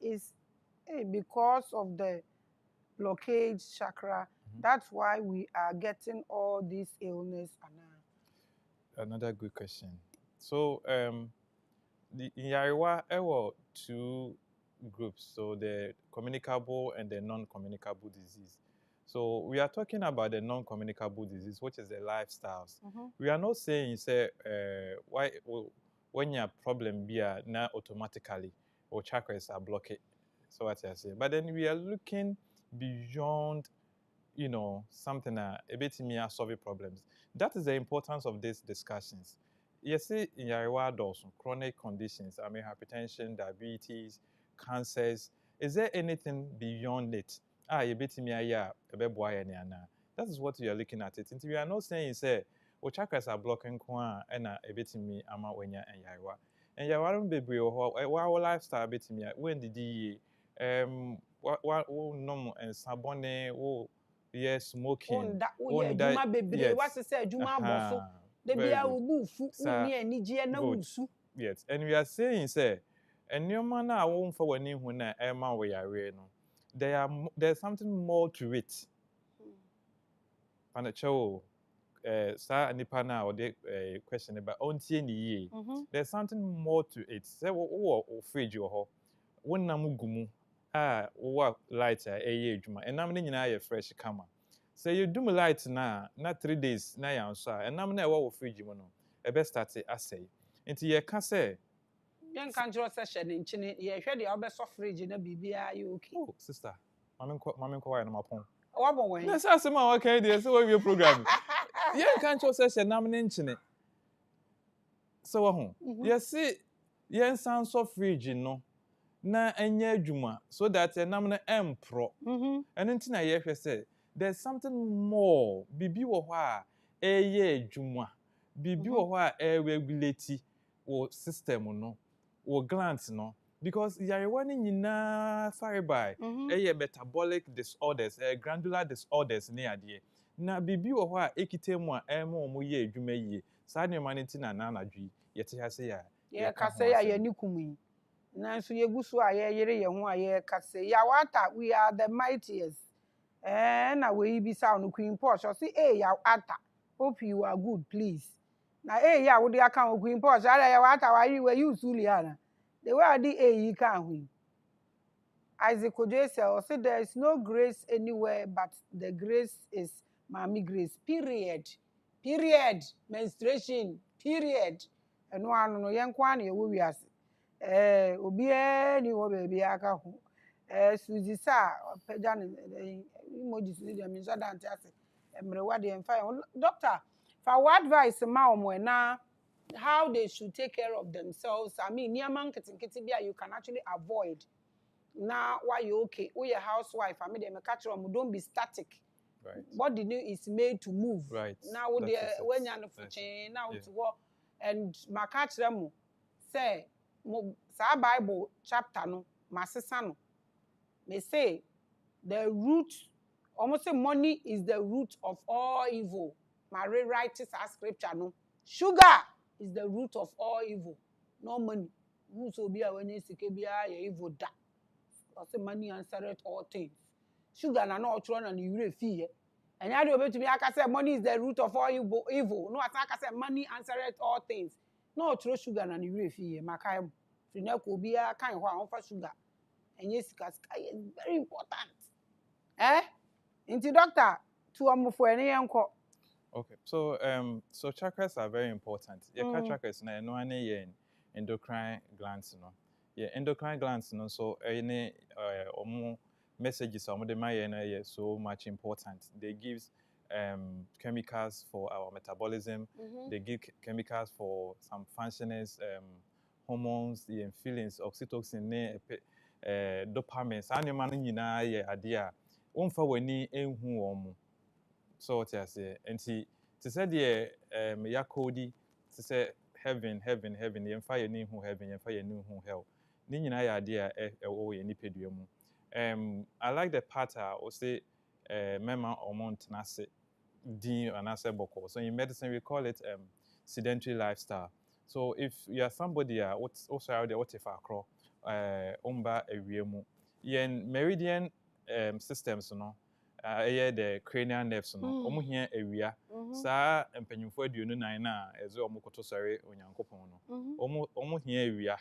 because of the blockage chakra, that's why we are getting all these illness. Another good question. So in Yariwa, there were two groups, so the communicable and the non-communicable disease. So we are talking about the non-communicable disease, which is the lifestyles. We are not saying why when your problem be now automatically or chakras are blocked. So what I say, but then we are looking beyond, something a bit more solving problems. That is the importance of these discussions. You see, in your chronic conditions, hypertension, diabetes, cancers. Is there anything beyond it? That is what we are looking at it. And we are not saying chakras are blocking and a bit me ama wenya and yarwa. And yarwa baby or lifestyle bit me when did what normal and sabone yes smoking juma baby what say juma boso de bia obu fu ni anije na wusu. Yes, and we are saying and your man na won for wani hu na e ma we yare no there's something more to it. Panacho sa nipa na or the question about ontie ni ye. There's something more to it. Say wo fridge ho wonnam gumu wo light eye adwuma enam ne nyina ye fresh kama. Say you do me light na 3 days na ya nso enam na e wo fridge mu no e be start asay. Nti ye ka say yen kan jiro session nchine ye hwe de obeso fridge na bibia you okay. Oh sister, mama ko why na mapon. Wabo when? Na say asem a wakan dey say we program. Yen kan cho say nam ne nchine. So wo ho. Yes yen san so fridge no na enya adwuma so that nam no empro. And nti na ye hwe say there's something more. Bibi wo ho a eye adwuma. Bibi wo ho a regulate wo system no, wo glands no. Because yarewa ni nyina fireby metabolic disorders, glandular disorders ne ade. Na bibi wo ho a ekitemu a omo ye adwuma yie. Saa ne maniti na anadwi yete ha se ya. Ye kase ya ye nikumi. Nanso ye gusu a ye yere ye ho a ye kase. Ya wata we are the mightiest. Na we bi sa no Queen Porsche say ya ata. Hope you are good please. Na ya wo de aka Queen Porsche ala ya wata wa we use Juliana. The way I did you can't win. Isaac Ojesia said there is no grace anywhere, but the grace is Maame grace. Period. Period. Menstruation. Period. And one no young one you will be as obi ni wo baby aka ho. Suzy sa pejan emoji Suzy dem so dat ase. Emre wade en fa. Doctor, for what advice ma omo na how they should take care of themselves. I mean, near man you can actually avoid. Now, why you okay? Oh, your housewife. I mean, they catch them. Don't be static. Right. Body is made to move. Right. Now, when you're on the chain, now to work, and my catch them say, "Sa Bible chapter no, my sister no, may say the root. Almost say money is the root of all evil. My rewrites our scripture no. Sugar is the root of all evil. No money. Whoso be when you seek be evil da. Or say money answereth all things. Sugar na no tron and you fee. And I do to me, I can say money is the root of all evil. No, I can say money answereth all things. No, throw sugar and you fee. Makayam. So now could be a kind of for sugar. And yes, is very important. Into doctor to for any uncle. Okay, so so chakras are very important. Chakras na no any endocrine glands no. Endocrine glands no so any messages on the so much important. They give chemicals for our metabolism. They give chemicals for some functionings, hormones, and feelings, oxytocin, dopamine. Sa nyama no nyina ye ade a wonfa wani enhu omo. So what I say, and to say the yakodi to say heaven, yen fire ni who heaven, yen fire ni who hell. Ni nyina ya idea ni peduemu. I like the part I say mema or mont nase din anase boko. So in medicine we call it sedentary lifestyle. So if you are somebody what's also out there what if akro omba ewiemu yen meridian systems no the cranial nerves no omo hia ewia saa empanyimfo aduonu nan na eze omo koto sare onyankopon no omo hia ewia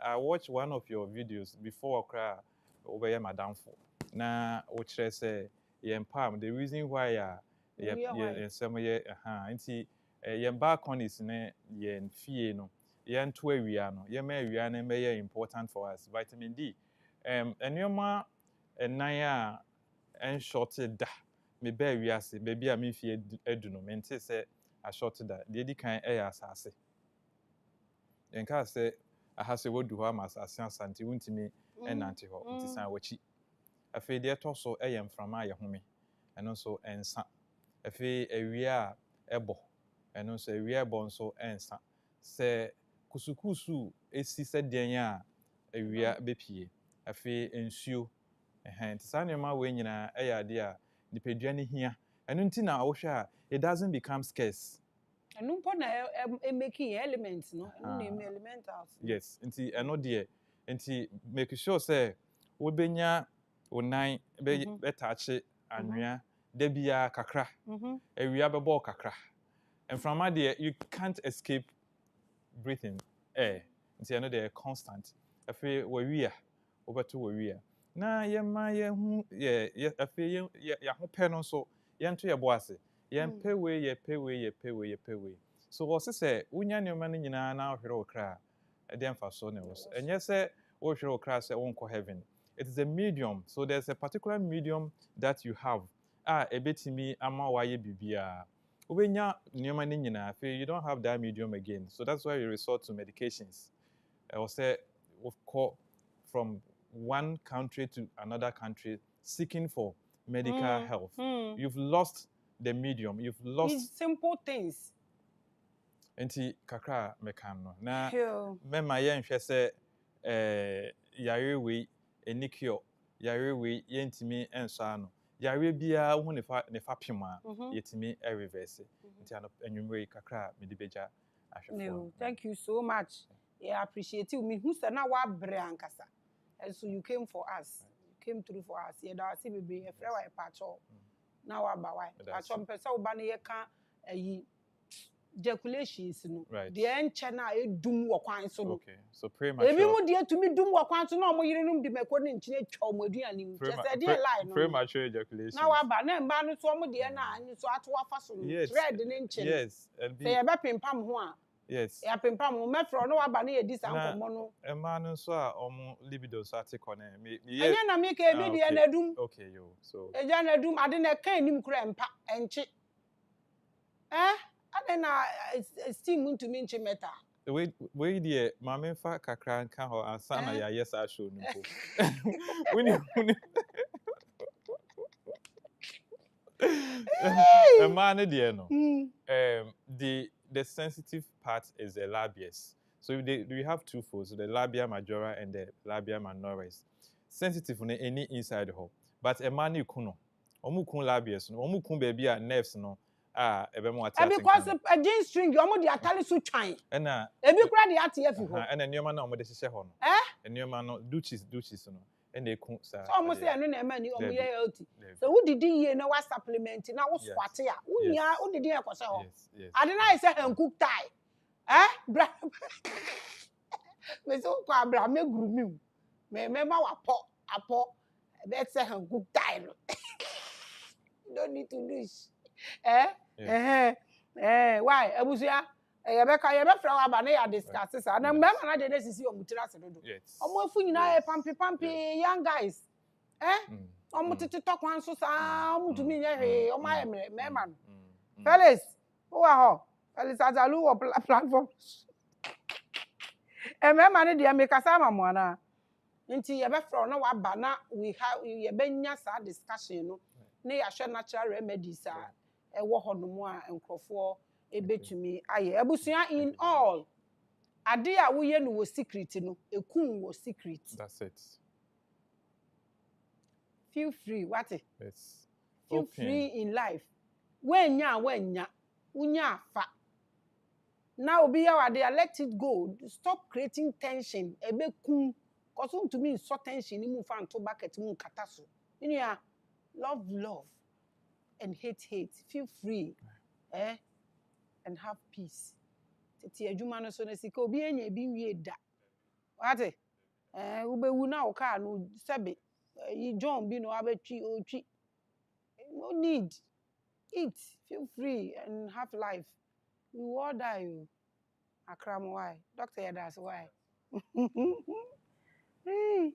I watched one of your videos before okra obeye madamfo na wo kire say yen palm the reason why yen some ye nti yen balconies ne yen fie no yen to ewia no yen ma ewia na be important for us vitamin D enema enan and shorted da me be wiase baby a me fie edu no mente say a shorted da de di kan e ya asase en ka say a ha se wodu ho ama asase asante wuntimi enante ho nti san wachi afi de to so e yem frama ye home eno so ensa afi ewia ebo eno so ewia ebo nso ensa se kusukusu esi se den a ewia bepie afi ensuo nti saa nneɛma wei nyinaa ɛyɛ ade a nipadua ne hia ɛno nti na wohwɛ a it doesn't become scarce ɛno mpo na making elements no ɛno na elementals yes nti ɛno deɛ nti make sure sɛ wobɛnya onan bɛtaakye anwea da biara kakra awia bɛbɔ kakra mframa deɛ you can't escape breathing air nti ɛno deɛ constant afei wawia wobɛto wawia na yema yehu afi ya ho pɛ no so yento ye boase yempe we so wo se unya nneoma no nyina na ohwere okra e dem fa so ne wo enye se wo hwere okra se wonko heaven It is a medium. So there's a particular medium that you have. Ebetimi ama waye bibia. Ubenya nyoma ni nyina, you don't have that medium again. So that's why you resort to medications. I will say, of course, from one country to another country, seeking for medical health. You've lost the medium. You've lost it's simple things. Enti kakra mekano. Na mema yenhwe se yare we enikio yare we yentimi enso ano. Yare bia hu ne fa pema yetimi reverse. Nti ano enwumre kakra medibeja ahwefo. No, thank you so much. Yeah, appreciate you. Me who say na wa bre ankasa. And so you came for us. You came through for us. Yeah, that see be e frɛ wa pacho. Na wa ba why. Pacho mpesa wo ba ne ye ka ayi ejaculations no. The enche na edum wo kwan so no. Okay. So premature. Ebi mu de tumi dum wo kwan so na omo yire num de meko ne nchine twa omo aduane mu. Just say dey lie no. Premature ejaculation. Na wa ba na mba no so omo de na anyi so ato afa so no. Thread ne nche. Yes. Say ye be pimpam ho a. Yes. Ya pimpam mo mefro no wa ba na ye di san komo no. Emma no so a omo libido so atikọ na me. Anya na me ka ebi de na dum. Okay, yo. So eja na dum ade na kan nim kura empa enche. Ade na steam ntumi nche meta. We die Maame fa kakra nka ho Ansah na ya yes a show no ko. Wini Emma no die no. The sensitive part is the labias. So we have two folds, so the labia majora and the labia minoris. Sensitive on any inside the hole. But a man you kuno. Omukun labias, omukun baby and nerves no. Because a jean string, you almost the Atali su chine. And every cranny at the and a new man on the Shehon. A new man no duchess no. And they cook so almost say I know a man you healthy. So who did you know what supplement? Now what's what here? Who did you have? Yes. I don't know, I say and cook tie. Me so kwa bra me guru me remember apo let's say and cook tie. You don't need to do this. Why? Abusia ye be fra wa ba na ya discuss this. And remember na dey sisi omutira se dodo. Omo fu nyina e pampi young guys. Omo tete tokwan so sa omo tumi nye hwe omo aye me man. Felix, who are ho? Felix Azalu or platform. Me man dey make asa mamu na. Nti ye be fra na wa ba na we have ye be nya sa discussion no. Na ya hwe natural remedies a ewo honomu a enkrofo ebetumi aye abusua in all ade a wo ye no wo secret no ekun wo secret. That's it. Feel free what it? Yes. Feel free in life. Wenya unya afa. Now be your idea, let it go. Stop creating tension. Ebekun cause to me so tension ni mu fa nto bucket mu kata so. You know, love and hate. Feel free. And have peace. Tete adwuma no so na sika obi enya bi wie da. Wate? Ubewu na o ka no sebe. You John bi no abetwi otwi. No need. Eat, feel free and have life. We all die. Akram why? Doctor, that's why. Hey.